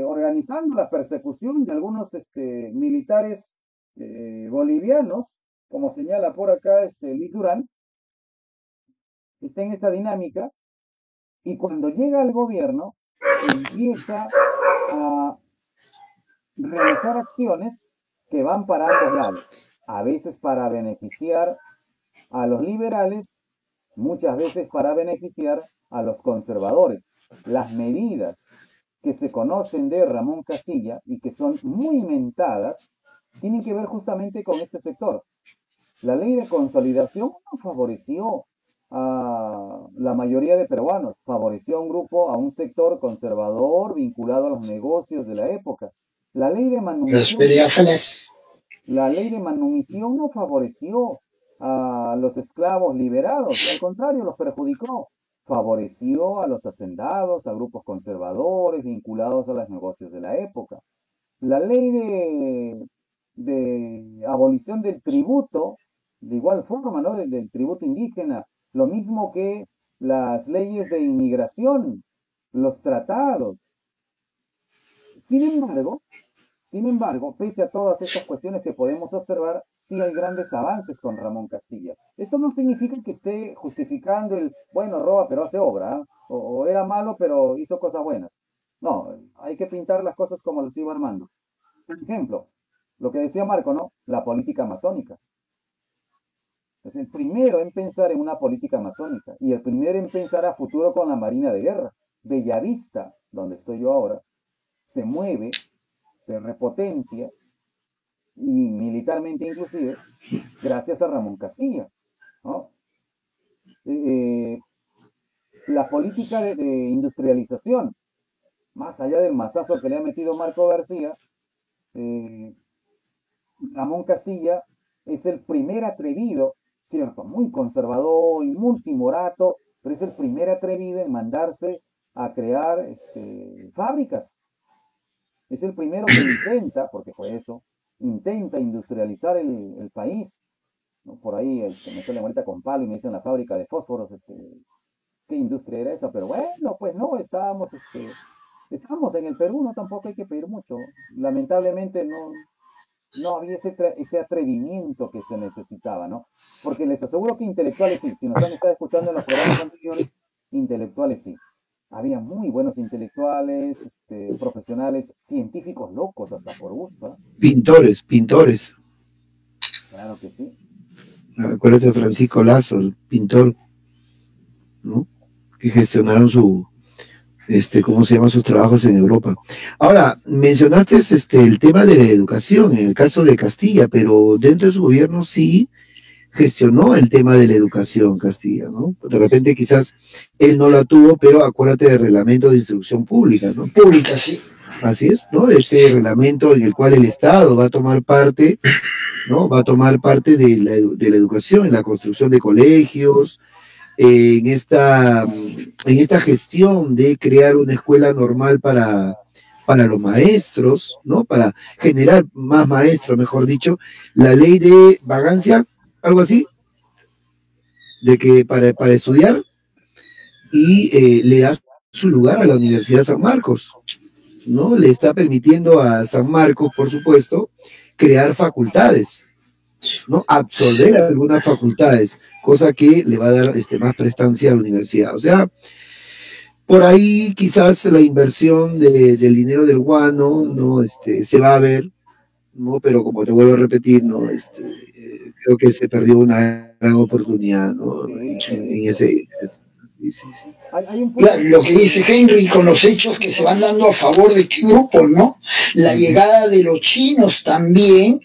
organizando la persecución de algunos militares bolivianos, como señala por acá Luis Durán, está en esta dinámica, y cuando llega al gobierno, empieza a realizar acciones que van para ambos lados, a veces para beneficiar a los liberales muchas veces para beneficiar a los conservadores. Las medidas que se conocen de Ramón Castilla y que son muy mentadas, tienen que ver justamente con este sector. La ley de consolidación no favoreció a la mayoría de peruanos, favoreció a un grupo, a un sector conservador vinculado a los negocios de la época. La ley de manumisión, la ley de manumisión no favoreció a los esclavos liberados, al contrario, los perjudicó. Favoreció a los hacendados, a grupos conservadores vinculados a los negocios de la época. La ley de abolición del tributo, de igual forma, ¿no? Del tributo indígena, lo mismo que las leyes de inmigración, los tratados. Sin embargo, pese a todas estas cuestiones que podemos observar, sí hay grandes avances con Ramón Castilla. Esto no significa que esté justificando el, bueno, roba pero hace obra, ¿eh? O era malo pero hizo cosas buenas. No, hay que pintar las cosas como las iba armando. Por ejemplo, lo que decía Marco, ¿no? La política masónica. Es el primero en pensar en una política masónica y el primero en pensar a futuro con la Marina de Guerra. Bellavista, donde estoy yo ahora, se mueve, se repotencia, y militarmente inclusive, gracias a Ramón Castilla, ¿no? La política de industrialización, más allá del mazazo que le ha metido Marco García, Ramón Castilla es el primer atrevido, cierto, muy conservador y multimorato, pero es el primer atrevido en mandarse a crear fábricas. Es el primero que intenta, porque fue eso, intenta industrializar el país, ¿no? Por ahí me sale ahorita con palo y me dicen la fábrica de fósforos, ¿qué industria era esa? Pero bueno, pues no, estábamos en el Perú, no, tampoco hay que pedir mucho. Lamentablemente no había ese atrevimiento que se necesitaba, ¿no? Porque les aseguro que intelectuales sí, si nos han estado escuchando en los programas anteriores, intelectuales sí. Había muy buenos intelectuales, profesionales, científicos locos hasta por gusto. Pintores. Claro que sí. Acuérdate de Francisco Lazo, el pintor, ¿no? Que gestionaron ¿cómo se llama? Sus trabajos en Europa. Ahora, mencionaste el tema de la educación, en el caso de Castilla, pero dentro de su gobierno sí gestionó el tema de la educación Castilla, ¿no? De repente quizás él no la tuvo, pero acuérdate del reglamento de instrucción pública, ¿no? Pública, sí. Así es, ¿no? Este reglamento en el cual el Estado va a tomar parte, ¿no? Va a tomar parte de la educación, en la construcción de colegios, en esta gestión de crear una escuela normal para los maestros, ¿no? Para generar más maestros, mejor dicho, la ley de vagancia, algo así, de que para estudiar, y le da su lugar a la Universidad San Marcos, ¿no? Le está permitiendo a San Marcos, por supuesto, crear facultades, ¿no? Absorber algunas facultades, cosa que le va a dar más prestancia a la universidad. O sea, por ahí quizás la inversión del dinero del guano, ¿no? Se va a ver, ¿no? Pero como te vuelvo a repetir, ¿no? Creo que se perdió una gran oportunidad, ¿no? En ese... Sí. Claro, lo que dice Henry con los hechos que se van dando a favor de qué grupo, ¿no? La llegada de los chinos también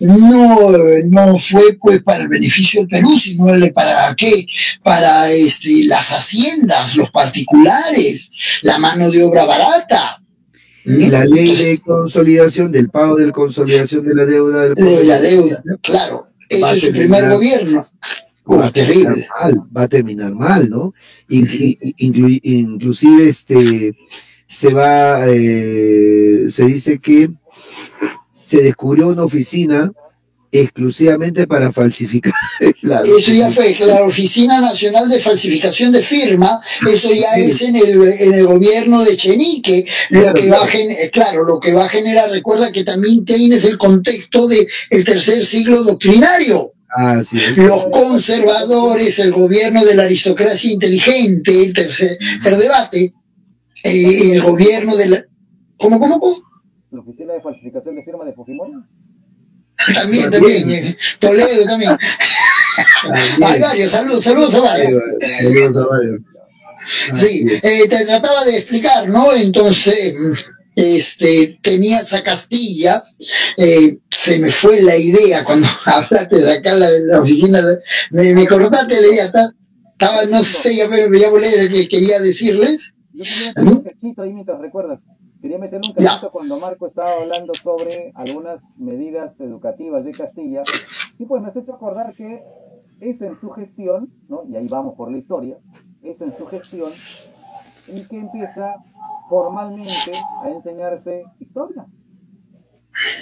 no fue pues para el beneficio del Perú, sino para qué, para las haciendas, los particulares, la mano de obra barata. Y la ley de consolidación, del pago de consolidación de la deuda. Claro, ese es su primer gobierno. Terrible. Va a terminar mal, ¿no? Inclusive se dice que se descubrió una oficina exclusivamente para falsificar. Eso ya fue, la Oficina Nacional de Falsificación de Firma, eso ya es en el gobierno de Chenique, lo que va a generar, recuerda que también tienes el contexto del tercer siglo doctrinario. Los conservadores, el gobierno de la aristocracia inteligente, el tercer debate, el gobierno de la... ¿Cómo? La Oficina de Falsificación de Firma de Fujimori. También, Toledo también. Hay varios, saludos a varios. Saludos a varios. Sí, te trataba de explicar, ¿no? Entonces, tenías a Castilla, se me fue la idea cuando hablaste de acá en la oficina, me cortaste la idea, estaba, no sé, ya volé lo que quería decirles. Yo quería meterle un cachito ahí mientras recuerdas. Quería meterle un cachito cuando Marco estaba hablando sobre algunas medidas educativas de Castilla. Sí, pues me has hecho acordar que es en su gestión, ¿no? Y ahí vamos por la historia, es en su gestión en que empieza formalmente a enseñarse historia.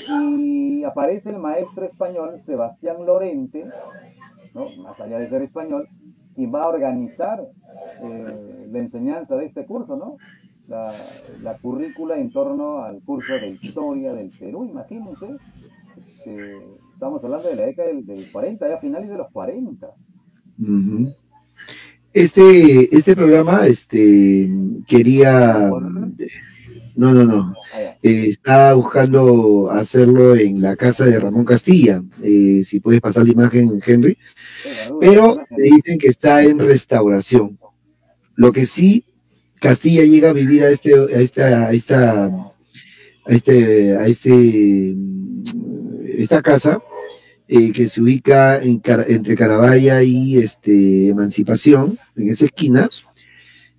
Y aparece el maestro español Sebastián Lorente, ¿no? Más allá de ser español, quien va a organizar la enseñanza de este curso, ¿no? La currícula en torno al curso de historia del Perú, imagínense. Estamos hablando de la década del 40, ya finales de los 40. Uh-huh. Este programa, quería... No. Está buscando hacerlo en la casa de Ramón Castilla. Si puedes pasar la imagen, Henry. Pero me dicen que está en restauración. Lo que sí, Castilla llega a vivir a esta casa que se ubica entre Carabaya y Emancipación, en esa esquina.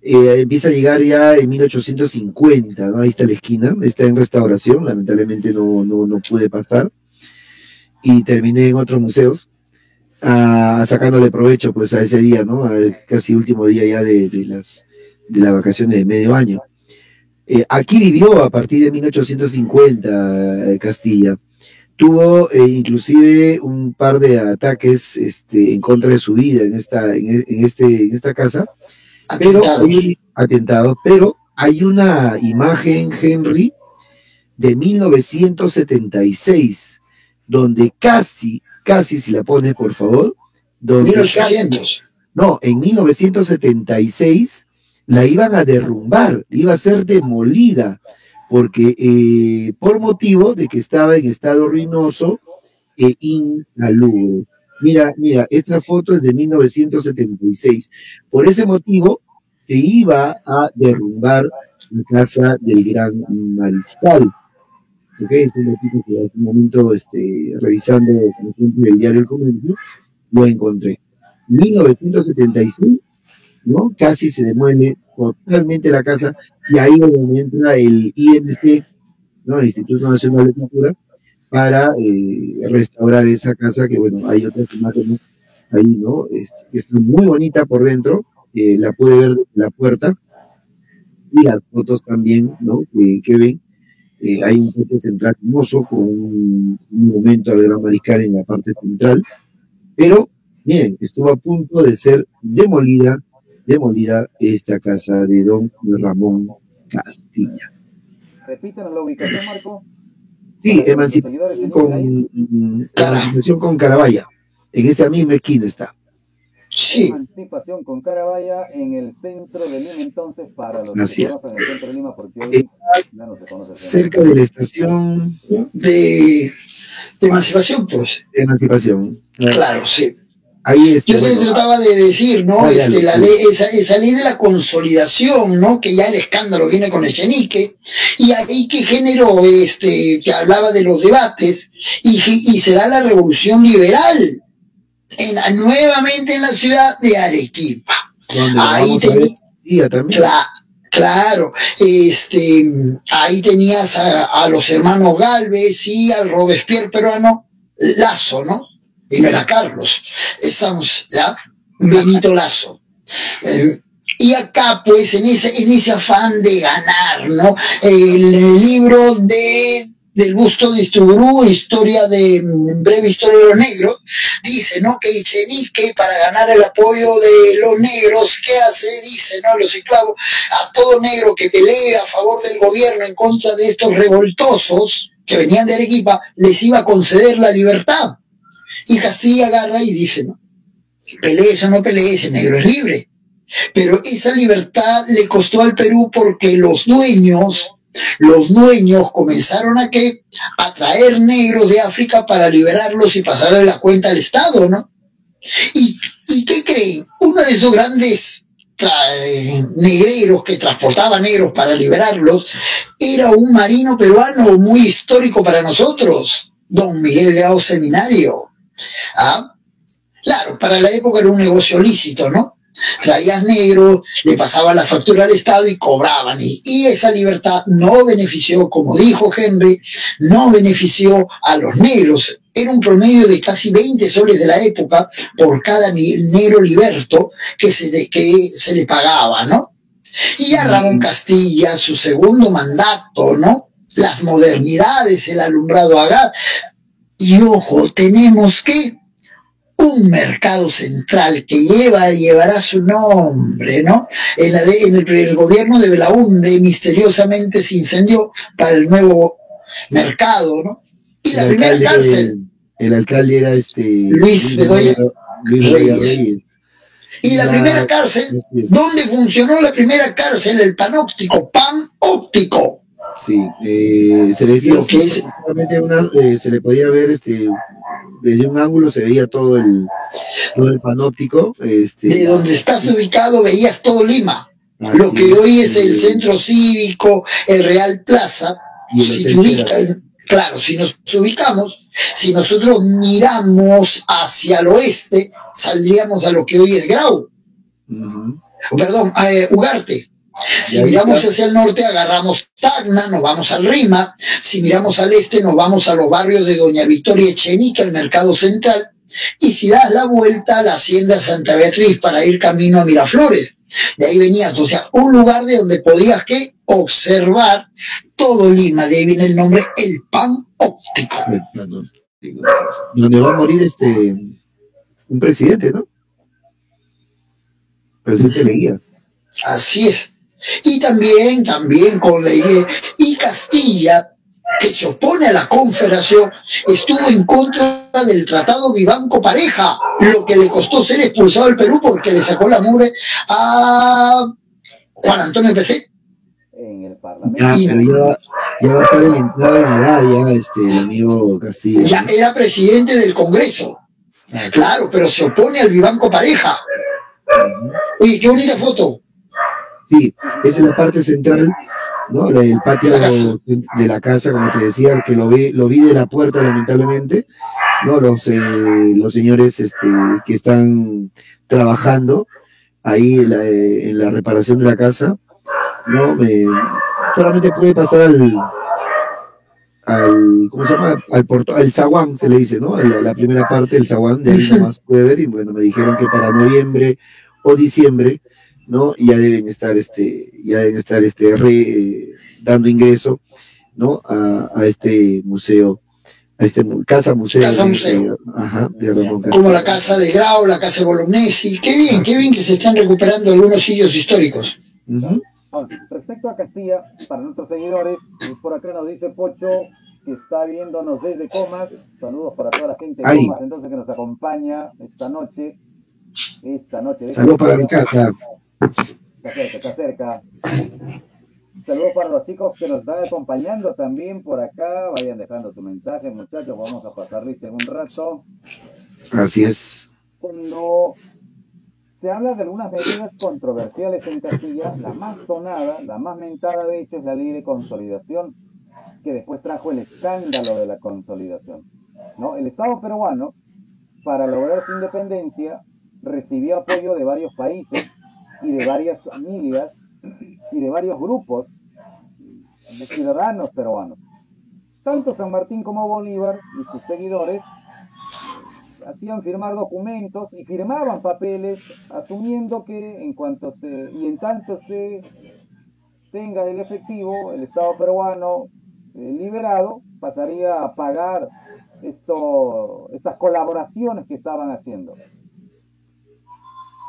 Empieza a llegar ya en 1850, ¿no? Ahí está la esquina, está en restauración, lamentablemente no pude pasar, y terminé en otros museos, sacándole provecho pues a ese día, ¿no? Al casi último día ya de las vacaciones de medio año. Aquí vivió a partir de 1850 Castilla. Tuvo inclusive un par de ataques en contra de su vida en esta casa, pero hay una imagen, Henry, de 1976, donde casi, si la pones por favor, donde 1800. En 1976 la iban a derrumbar, iba a ser demolida, porque por motivo de que estaba en estado ruinoso e insalubre. Mira, esta foto es de 1976. Por ese motivo se iba a derrumbar la casa del gran mariscal. ¿Ok? Es un motivo que en un momento, revisando como ejemplo, el diario El Comercio, lo encontré. 1976, ¿no? Casi se demuele totalmente la casa, y ahí donde entra el INC, ¿no? El Instituto Nacional de Cultura, para restaurar esa casa, que bueno, hay otras imágenes ahí, ¿no? Que está muy bonita por dentro, la puede ver desde la puerta, y las fotos también, ¿no? Que ven, hay un patio central hermoso con un monumento al gran mariscal en la parte central, pero miren, estuvo a punto de ser demolida esta casa de don Ramón Castilla. Repítanos la ubicación, Marco. Sí, Emancipación con Carabaya. En esa misma esquina está. Sí. Emancipación con Carabaya en el centro de Lima, entonces, para los que conocen el centro de Lima, porque hoy ya no se conoce. Cerca de la estación de Emancipación, pues. De Emancipación. Claro, sí. Ahí yo te trataba de decir, ¿no? La ley, esa ley de la consolidación, ¿no? Que ya el escándalo viene con Echenique, y ahí que generó, que hablaba de los debates, y se da la revolución liberal, nuevamente en la ciudad de Arequipa. Ahí claro, ahí tenías a los hermanos Gálvez y al Robespierre peruano, Lazo, ¿no? Y no era Carlos, estamos, ¿ya? Benito Lazo. Y acá, pues, en ese afán de ganar, ¿no? El libro del Busto de Istubrú, breve historia de los negros, dice, ¿no? Que Echenique, para ganar el apoyo de los negros, ¿qué hace? Dice, ¿no? Los esclavos, a todo negro que pelea a favor del gobierno en contra de estos revoltosos que venían de Arequipa, les iba a conceder la libertad. Y Castilla agarra y dice, no, pelees o no pelees, el negro es libre. Pero esa libertad le costó al Perú porque los dueños comenzaron a traer negros de África para liberarlos y pasarle la cuenta al Estado, ¿no? ¿Y qué creen? Uno de esos grandes negreros que transportaba negros para liberarlos era un marino peruano muy histórico para nosotros, don Miguel Grau Seminario. ¿Ah? Claro, para la época era un negocio lícito, ¿no? Traías negro, le pasaba la factura al Estado y cobraban. Y esa libertad no benefició, como dijo Henry, no benefició a los negros. Era un promedio de casi 20 soles de la época por cada negro liberto que se le pagaba, ¿no? Y ya Ramón Castilla, su segundo mandato, ¿no? Las modernidades, el alumbrado a gas. Y ojo, tenemos que un mercado central que llevará su nombre, ¿no? En el gobierno de Belaúnde misteriosamente se incendió para el nuevo mercado, ¿no? Y la primera cárcel. El alcalde era Luis Bedoya Reyes. Y la primera cárcel, ¿dónde funcionó la primera cárcel? El panóptico, pan óptico. Sí, se le decía que se le podía ver desde un ángulo, se veía todo el panóptico. De donde estás ubicado veías todo Lima. Lo que hoy es el centro cívico, el Real Plaza. Si te ubicas, claro, si nos ubicamos, si nosotros miramos hacia el oeste, saldríamos a lo que hoy es Grau. Perdón, Ugarte. Si miramos hacia el norte, agarramos Tacna, nos vamos al Rima. Si miramos al este, nos vamos a los barrios de Doña Victoria Echenique, el Mercado Central. Y si das la vuelta a la Hacienda Santa Beatriz para ir camino a Miraflores, de ahí venías, o sea, un lugar de donde podías observar todo Lima. De ahí viene el nombre El Pan Óptico. Donde va a morir un presidente, ¿no? Presidente Leguía. Así es. Y también con la idea, y Castilla, que se opone a la Confederación, estuvo en contra del Tratado Vivanco Pareja, lo que le costó ser expulsado del Perú porque le sacó la mugre a Juan Antonio Peset. En el Parlamento. Pero ya va a estar en entrada en edad ya el amigo Castilla. Ya era presidente del Congreso. Claro, pero se opone al Vivanco Pareja. Oye, qué bonita foto. Sí, esa es la parte central, ¿no? El patio de la casa, como te decía, que lo vi de la puerta, lamentablemente, ¿no? Los señores que están trabajando ahí en la reparación de la casa, ¿no? Solamente puede pasar ¿cómo se llama? Al zaguán, se le dice, ¿no? La primera parte del zaguán, de ahí nomás puede ver, y bueno, me dijeron que para noviembre o diciembre, ¿no? Ya deben estar dando ingreso, ¿no? A este museo, a casa museo. Ajá, de Ramón Castilla. Como la casa de Grau, la casa de Bolognesi. Qué bien que se están recuperando algunos sitios históricos. Respecto a Castilla, para nuestros seguidores, por acá nos dice Pocho que está viéndonos desde Comas. Saludos para toda la gente de Comas, entonces, que nos acompaña esta noche. Saludos para mi casa. Está cerca. Saludos para los chicos que nos están acompañando también por acá. Vayan dejando su mensaje, muchachos. Vamos a pasarles en un rato. Así es. Cuando se habla de algunas medidas controversiales en Castilla, la más sonada, la más mentada, de hecho, es la ley de consolidación, que después trajo el escándalo de la consolidación, ¿no? El Estado peruano, para lograr su independencia, recibió apoyo de varios países y de varias familias y de varios grupos de ciudadanos peruanos. Tanto San Martín como Bolívar y sus seguidores hacían firmar documentos y firmaban papeles asumiendo que en tanto se tenga el efectivo, el Estado peruano liberado, pasaría a pagar estas colaboraciones que estaban haciendo.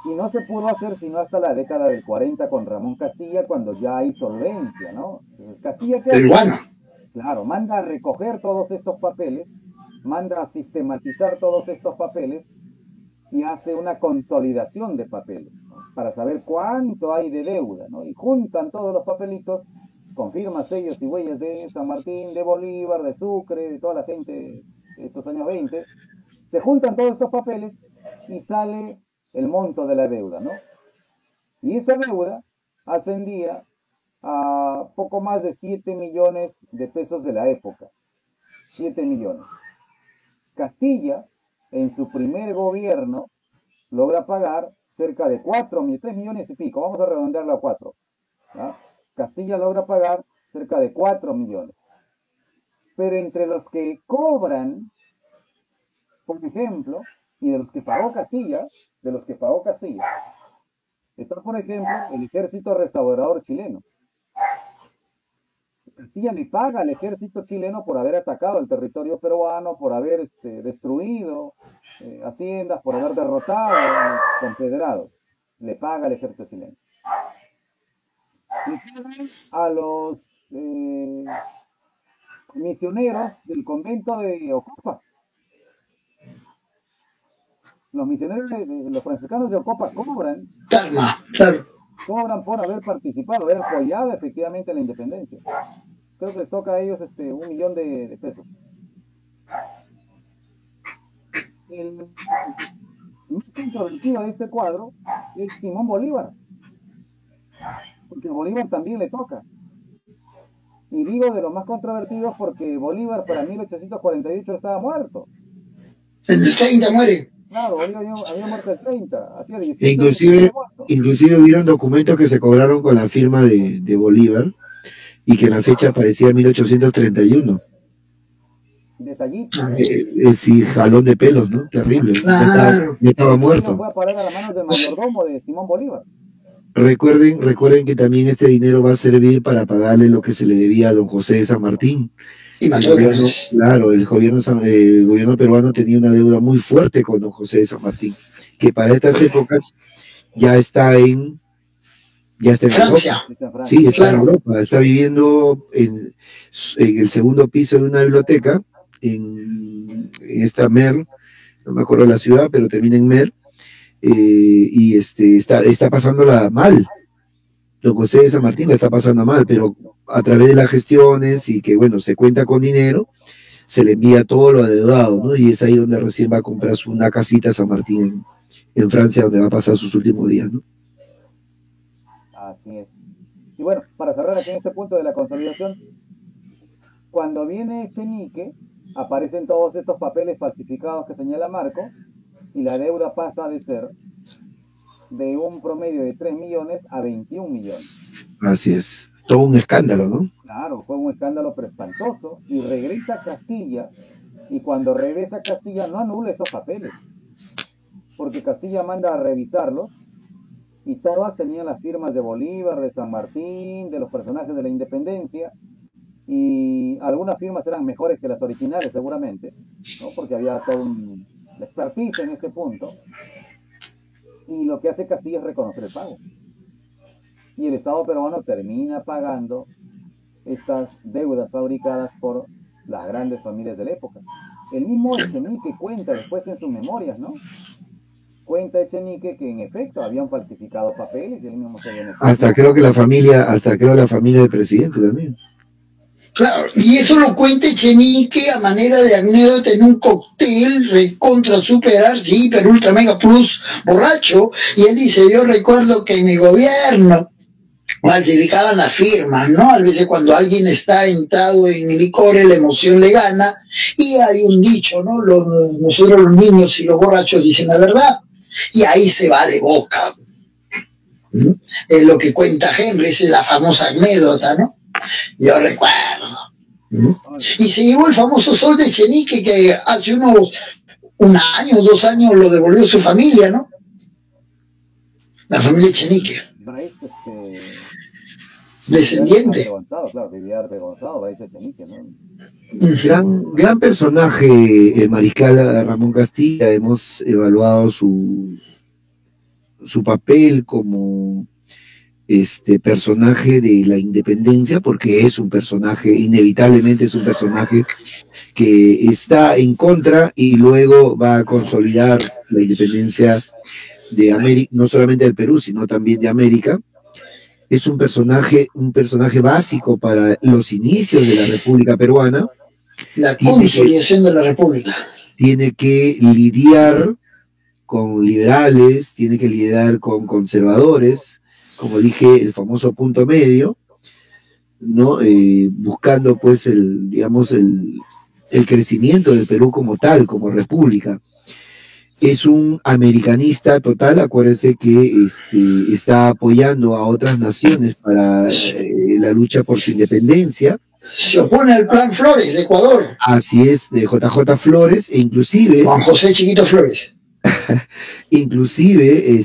Y no se pudo hacer sino hasta la década del 40 con Ramón Castilla, cuando ya hay solvencia, ¿no? Castilla, ¿qué hace? Claro, manda a recoger todos estos papeles, manda a sistematizar todos estos papeles y hace una consolidación de papeles, ¿no? Para saber cuánto hay de deuda, ¿no? Y juntan todos los papelitos con firmas, sellos y huellas de San Martín, de Bolívar, de Sucre, de toda la gente de estos años 20, Se juntan todos estos papeles y sale el monto de la deuda, ¿no? Y esa deuda ascendía a poco más de 7 millones de pesos de la época. 7 millones. Castilla, en su primer gobierno, logra pagar cerca de 3 millones y pico, vamos a redondearlo a 4. ¿Ya? Castilla logra pagar cerca de 4 millones. Pero entre los que cobran, por ejemplo, y de los que pagó Castilla, está, por ejemplo, el Ejército Restaurador chileno. Castilla le paga al ejército chileno por haber atacado el territorio peruano, por haber destruido haciendas, por haber derrotado a los confederados. Le paga al ejército chileno. Le pagan a los misioneros del convento de Ocopa. Los misioneros, los franciscanos de Ocopa cobran por haber participado, haber apoyado efectivamente la independencia. Creo que les toca a ellos 1 millón de pesos. El más controvertido de este cuadro es Simón Bolívar, porque a Bolívar también le toca. Y digo de los más controvertidos porque Bolívar para 1848 estaba muerto. En el 30 muere. Claro, había muerto el 30, hacía 18 inclusive hubieron documentos que se cobraron con la firma de Bolívar y que en la fecha aparecía 1831. Detallito. Sí, jalón de pelos, ¿no? Terrible. Claro. Ya estaba muerto. Fue a parar a las manos del mayordomo de Simón Bolívar. Recuerden que también este dinero va a servir para pagarle lo que se le debía a don José de San Martín. El gobierno peruano tenía una deuda muy fuerte con don José de San Martín, que para estas épocas ya está en Francia. Europa. Sí, está en Europa, está viviendo en el segundo piso de una biblioteca en esta Mer, no me acuerdo la ciudad, pero termina en Mer, y está pasándola mal. Don José de San Martín la está pasando mal, pero a través de las gestiones y que, bueno, se cuenta con dinero, se le envía todo lo adeudado, ¿no? Y es ahí donde recién va a comprar una casita a San Martín en Francia, donde va a pasar sus últimos días, ¿no? Así es. Y bueno, para cerrar aquí en este punto de la consolidación, cuando viene Echenique, aparecen todos estos papeles falsificados que señala Marco, y la deuda pasa de ser de un promedio de 3 millones a 21 millones. Así es. Todo un escándalo, ¿no? Claro, fue un escándalo pero espantoso. Y regresa a Castilla, y cuando regresa a Castilla no anula esos papeles, porque Castilla manda a revisarlos, y todas tenían las firmas de Bolívar, de San Martín, de los personajes de la independencia, y algunas firmas eran mejores que las originales seguramente, ¿no? Porque había toda una expertise en este punto. Y lo que hace Castilla es reconocer el pago. Y el Estado peruano termina pagando estas deudas fabricadas por las grandes familias de la época. El mismo Echenique cuenta después en sus memorias, ¿no? Cuenta Echenique que en efecto habían falsificado papeles y él mismo se había... Hasta creo la familia del presidente también. Claro, y eso lo cuenta Echenique a manera de anécdota en un cóctel recontra super archi hiper ultra mega plus borracho, y él dice: yo recuerdo que en mi gobierno falsificaban las firmas, ¿no? A veces cuando alguien está entrado en licores, la emoción le gana, y hay un dicho, ¿no? Nosotros los niños y los borrachos dicen la verdad, y ahí se va de boca. Es lo que cuenta Henry, esa es la famosa anécdota, ¿no? Yo recuerdo. Y se llevó el famoso sol de Echenique, que hace un año, 2 años lo devolvió su familia, ¿no? La familia Echenique. Descendiente. Gran personaje, el mariscal Ramón Castilla. Hemos evaluado su papel como personaje de la independencia, porque es un personaje, inevitablemente es un personaje que está en contra y luego va a consolidar la independencia de América, no solamente del Perú, sino también de América. Es un personaje básico para los inicios de la República Peruana. La consolidación de la República. tiene que lidiar con liberales, tiene que lidiar con conservadores, como dije, el famoso punto medio, ¿no? Buscando pues digamos, el crecimiento del Perú como tal, como república. Es un americanista total, acuérdense que está apoyando a otras naciones para la lucha por su independencia. Se opone al Plan Flores de Ecuador. Así es, de JJ Flores, e inclusive... Juan José Chiquito Flores. inclusive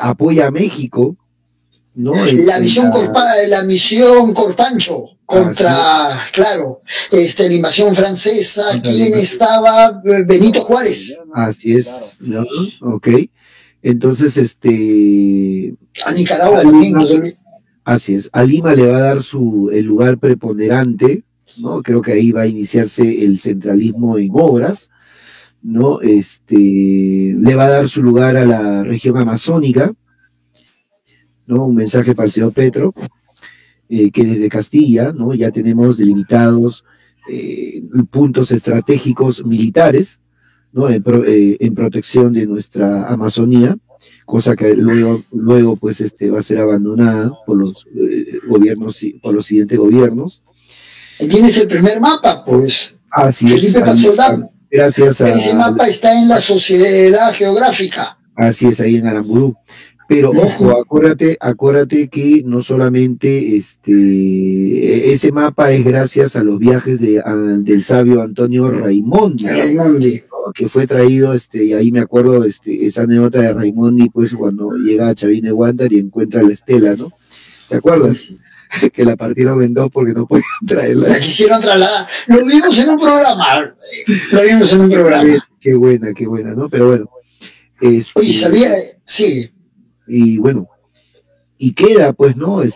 apoya a México, ¿no? La misión Corpancho contra, claro, la invasión francesa, ¿quién estaba? Benito Juárez. Así es, ¿no? Ok. Entonces, a Nicaragua también. Así es. A Lima le va a dar el lugar preponderante, ¿no? Creo que ahí va a iniciarse el centralismo en obras, ¿no? Le va a dar su lugar a la región amazónica, ¿no? Un mensaje para el señor Petro, que desde Castilla, ¿no? Ya tenemos delimitados puntos estratégicos militares, ¿no? En protección de nuestra Amazonía, cosa que luego pues va a ser abandonada por los gobiernos, por los siguientes gobiernos. Tienes el primer mapa, pues. Así Felipe Pasoldán. Gracias a... Ese mapa está en la Sociedad Geográfica. Así es, ahí en Aramburú. Pero ojo, acuérdate que no solamente ese mapa es gracias a los viajes del sabio Antonio Raimondi, ¿no? Que fue traído, y ahí me acuerdo esa anécdota de Raimondi, pues cuando llega a Chavine Huántar y encuentra la estela, ¿no? ¿Te acuerdas? Que la partieron en dos porque no podían traerla. La quisieron trasladar. Lo vimos en un programa. Qué buena, ¿no? Pero bueno. Oye, ¿sabía? Sí. Y bueno, y queda pues, ¿no? El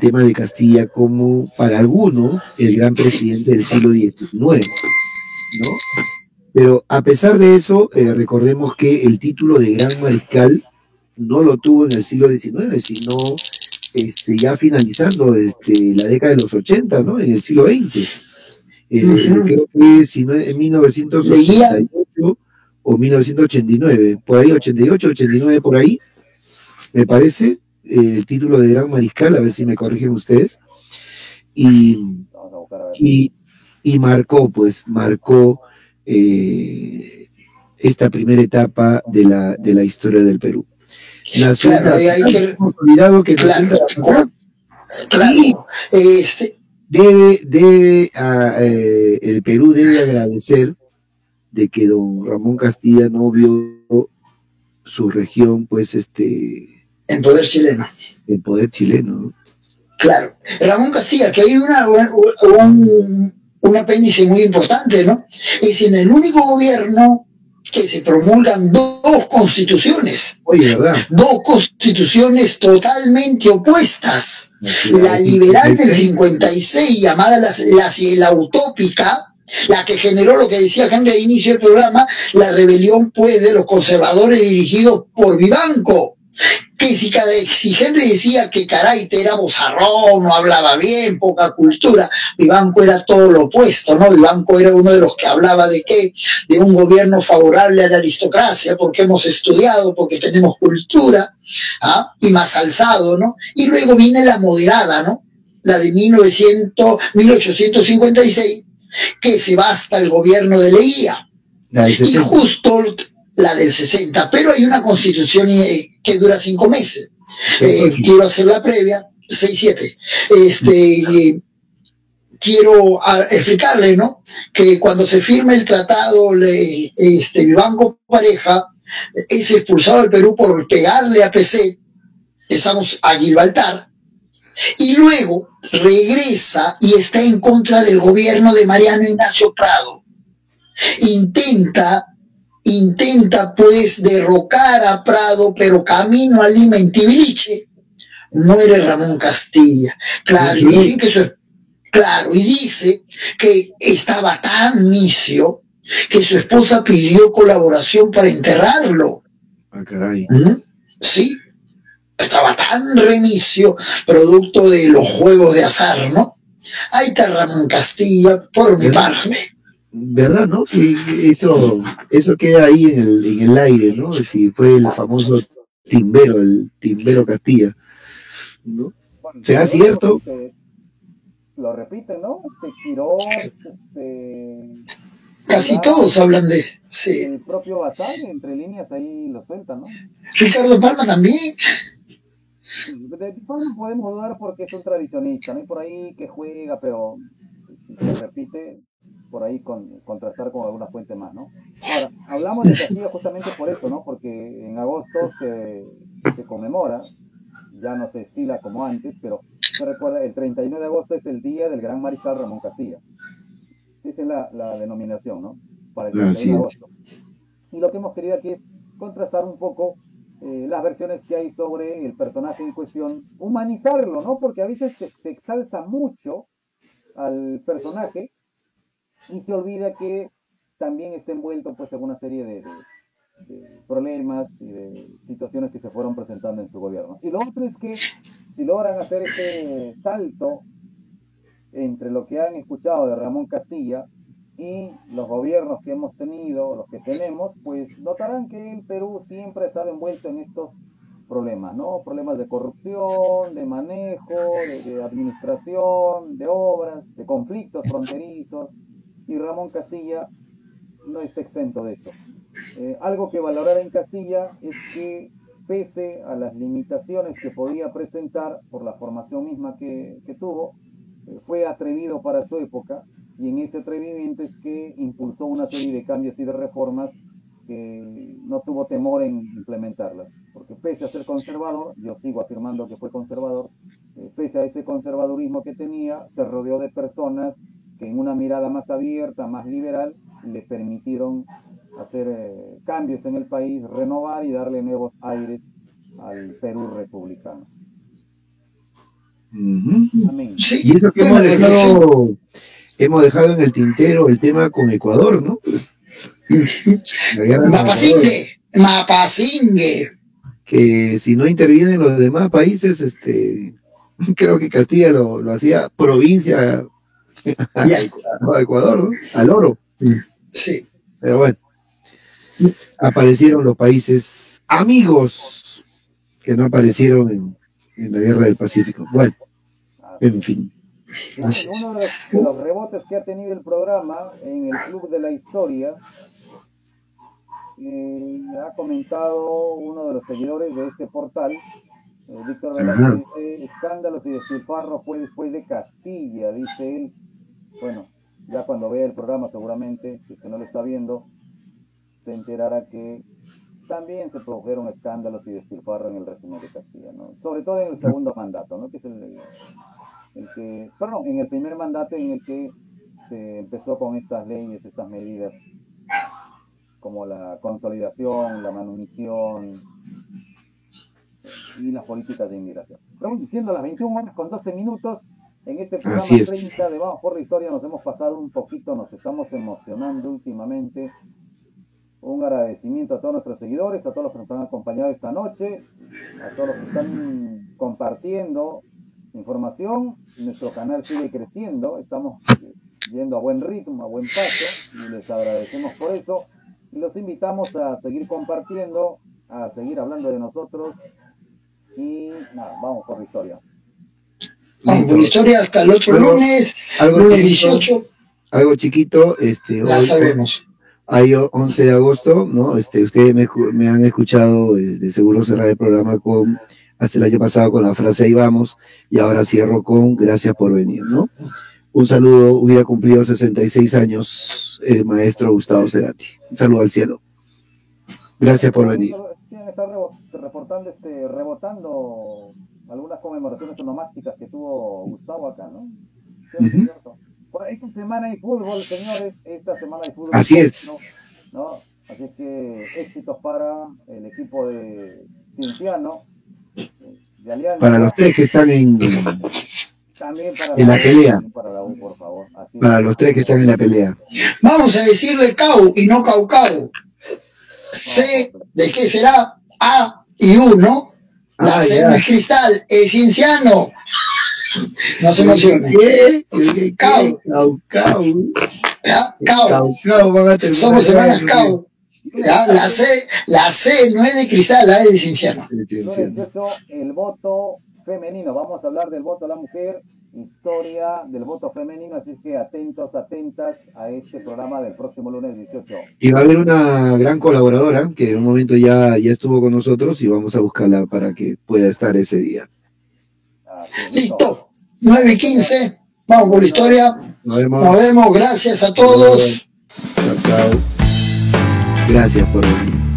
tema de Castilla como, para algunos, el gran presidente del siglo XIX, ¿no? Pero a pesar de eso, recordemos que el título de Gran Mariscal no lo tuvo en el siglo XIX, sino ya finalizando la década de los 80, ¿no? En el siglo XX. Creo que si no, en 1988 o 1989, por ahí, 88, 89, por ahí, me parece, el título de Gran Mariscal, a ver si me corrigen ustedes, y marcó esta primera etapa de la historia del Perú. Claro, hay que... olvidado que claro, el Perú debe agradecer de que don Ramón Castilla no vio su región, pues, en poder chileno. En poder chileno, ¿no? Claro. Ramón Castilla, que hay un apéndice muy importante, ¿no? Es en el único gobierno que se promulgan dos constituciones. Oye, ¿verdad? Dos constituciones totalmente opuestas. La liberal del 56, llamada la utópica, la que generó lo que decía Henry al inicio del programa, la rebelión pues de los conservadores dirigidos por Vivanco, que si Henry decía que Caraite era bozarrón, no hablaba bien, poca cultura, Vivanco era todo lo opuesto, ¿no? Vivanco era uno de los que hablaba de un gobierno favorable a la aristocracia, porque hemos estudiado, porque tenemos cultura, y más alzado, ¿no? Y luego viene la moderada, ¿no? La de 1856, que se basta el gobierno de Leguía, y justo la del 60, pero hay una constitución que dura 5 meses. Quiero hacer la previa, 6-7. Quiero explicarle, ¿no? Que cuando se firma el tratado, Vivanco Pareja es expulsado del Perú por pegarle a PC, estamos a Gibraltar, y luego regresa y está en contra del gobierno de Mariano Ignacio Prado. Intenta pues derrocar a Prado, pero camino a Lima en Tibiliche muere Ramón Castilla. Claro, y dicen que y dice que estaba tan misio que su esposa pidió colaboración para enterrarlo. Ah, caray. Sí, estaba tan remisio, producto de los juegos de azar, ¿no? Ahí está Ramón Castilla, por mi parte. ¿verdad, no? Que eso queda ahí en el aire, ¿no? Si fue el famoso Timbero, el Timbero Castilla, ¿no? Bueno, ¿Será todavía cierto? lo repiten, ¿no? Quiroz, Casi Solá, todos hablan de... y Sí. el propio Basabe, entre líneas ahí lo suelta, ¿no? Ricardo Palma también. De Palma podemos dudar porque es un tradicionista, ¿no? Hay por ahí que juega, pero si se repite, por ahí contrastar con alguna fuente más, ¿no? Ahora, hablamos de Castilla justamente por eso, ¿no? Porque en agosto se conmemora, ya no se estila como antes, pero se recuerda, el 31 de agosto es el día del gran mariscal Ramón Castilla. Esa es la denominación, ¿no? Para el 31 Así de es. agosto. Y lo que hemos querido aquí es contrastar un poco las versiones que hay sobre el personaje en cuestión, humanizarlo, ¿no? Porque a veces se exalza mucho al personaje y se olvida que también está envuelto pues en una serie de problemas y de situaciones que se fueron presentando en su gobierno. Y lo otro es que si logran hacer ese salto entre lo que han escuchado de Ramón Castilla y los gobiernos que hemos tenido, los que tenemos, pues notarán que el Perú siempre ha estado envuelto en estos problemas, ¿no? Problemas de corrupción, de manejo, de administración, de obras, de conflictos fronterizos, y Ramón Castilla no está exento de eso. Algo que valorar en Castilla es que pese a las limitaciones que podía presentar por la formación misma que tuvo, fue atrevido para su época y en ese atrevimiento es que impulsó una serie de cambios y de reformas que no tuvo temor en implementarlas, porque pese a ser conservador, yo sigo afirmando que fue conservador, pese a ese conservadurismo que tenía, se rodeó de personas que en una mirada más abierta, más liberal, le permitieron hacer cambios en el país, renovar y darle nuevos aires al Perú republicano. Amén. Sí, Y eso que hemos dejado en el tintero el tema con Ecuador, ¿no? Mapasingue. Que si no intervienen los demás países, creo que Castilla lo hacía provincia a Ecuador, ¿no? Al oro. Sí. Pero bueno, aparecieron los países amigos que no aparecieron en la guerra del Pacífico. Bueno, en fin. Uno de los rebotes que ha tenido el programa en el Club de la Historia, ha comentado uno de los seguidores de este portal, Víctor Velasco, dice, escándalos y despilfarros fue después de Castilla, dice él. Bueno, ya cuando vea el programa seguramente, si es que no lo está viendo, se enterará que también se produjeron escándalos y despilfarros en el régimen de Castilla, ¿no? Sobre todo en el segundo mandato, ¿no? Que es en el primer mandato en el que se empezó con estas leyes, estas medidas, como la consolidación, la manumisión y las políticas de inmigración. Pero bueno, siendo las 21 horas con 12 minutos, en este programa 30 de Vamos por la Historia nos hemos pasado un poquito, nos estamos emocionando últimamente. Un agradecimiento a todos nuestros seguidores, a todos los que nos han acompañado esta noche, a todos los que están compartiendo información. Nuestro canal sigue creciendo, estamos yendo a buen ritmo, a buen paso, y les agradecemos por eso. Y los invitamos a seguir compartiendo, a seguir hablando de nosotros. Y nada, vamos por la historia. Vamos por la historia hasta el otro lunes, lunes 18. Algo chiquito, ya sabemos. Hay 11 de agosto, ¿no? Ustedes me han escuchado, de seguro cerrar el programa hasta el año pasado con la frase ahí vamos, y ahora cierro con gracias por venir, ¿no? Un saludo, hubiera cumplido 66 años el maestro Gustavo Cerati. Un saludo al cielo. Gracias por venir. Sí, está rebotando algunas conmemoraciones onomásticas que tuvo Gustavo acá, ¿no? Cierto. Esta semana hay fútbol, señores. Esta semana hay fútbol. Así es. ¿no? Así que éxitos para el equipo de Cienciano, de Alianza. Para los tres que están en la pelea. Para la U, por favor. Así para los tres que están en la pelea. Vamos a decirle Cau y no Caucao. C, ¿de qué será? A y U, ¿no? La C no es Cristal, es Cienciano. No se emocione. ¿Qué? Cau. ¿ya? Cao. Van a terminar. Somos hermanas Cao. ¿Ya? La C no es de Cristal, la es de Cienciano. El voto femenino. Vamos a hablar del voto a la mujer, historia del voto femenino, así que atentos, atentas a este programa del próximo lunes 18. Y va a haber una gran colaboradora que en un momento ya estuvo con nosotros y vamos a buscarla para que pueda estar ese día. Listo. 9:15. Vamos por la historia. Nos vemos. Gracias a todos. Chao, chao. Gracias por venir.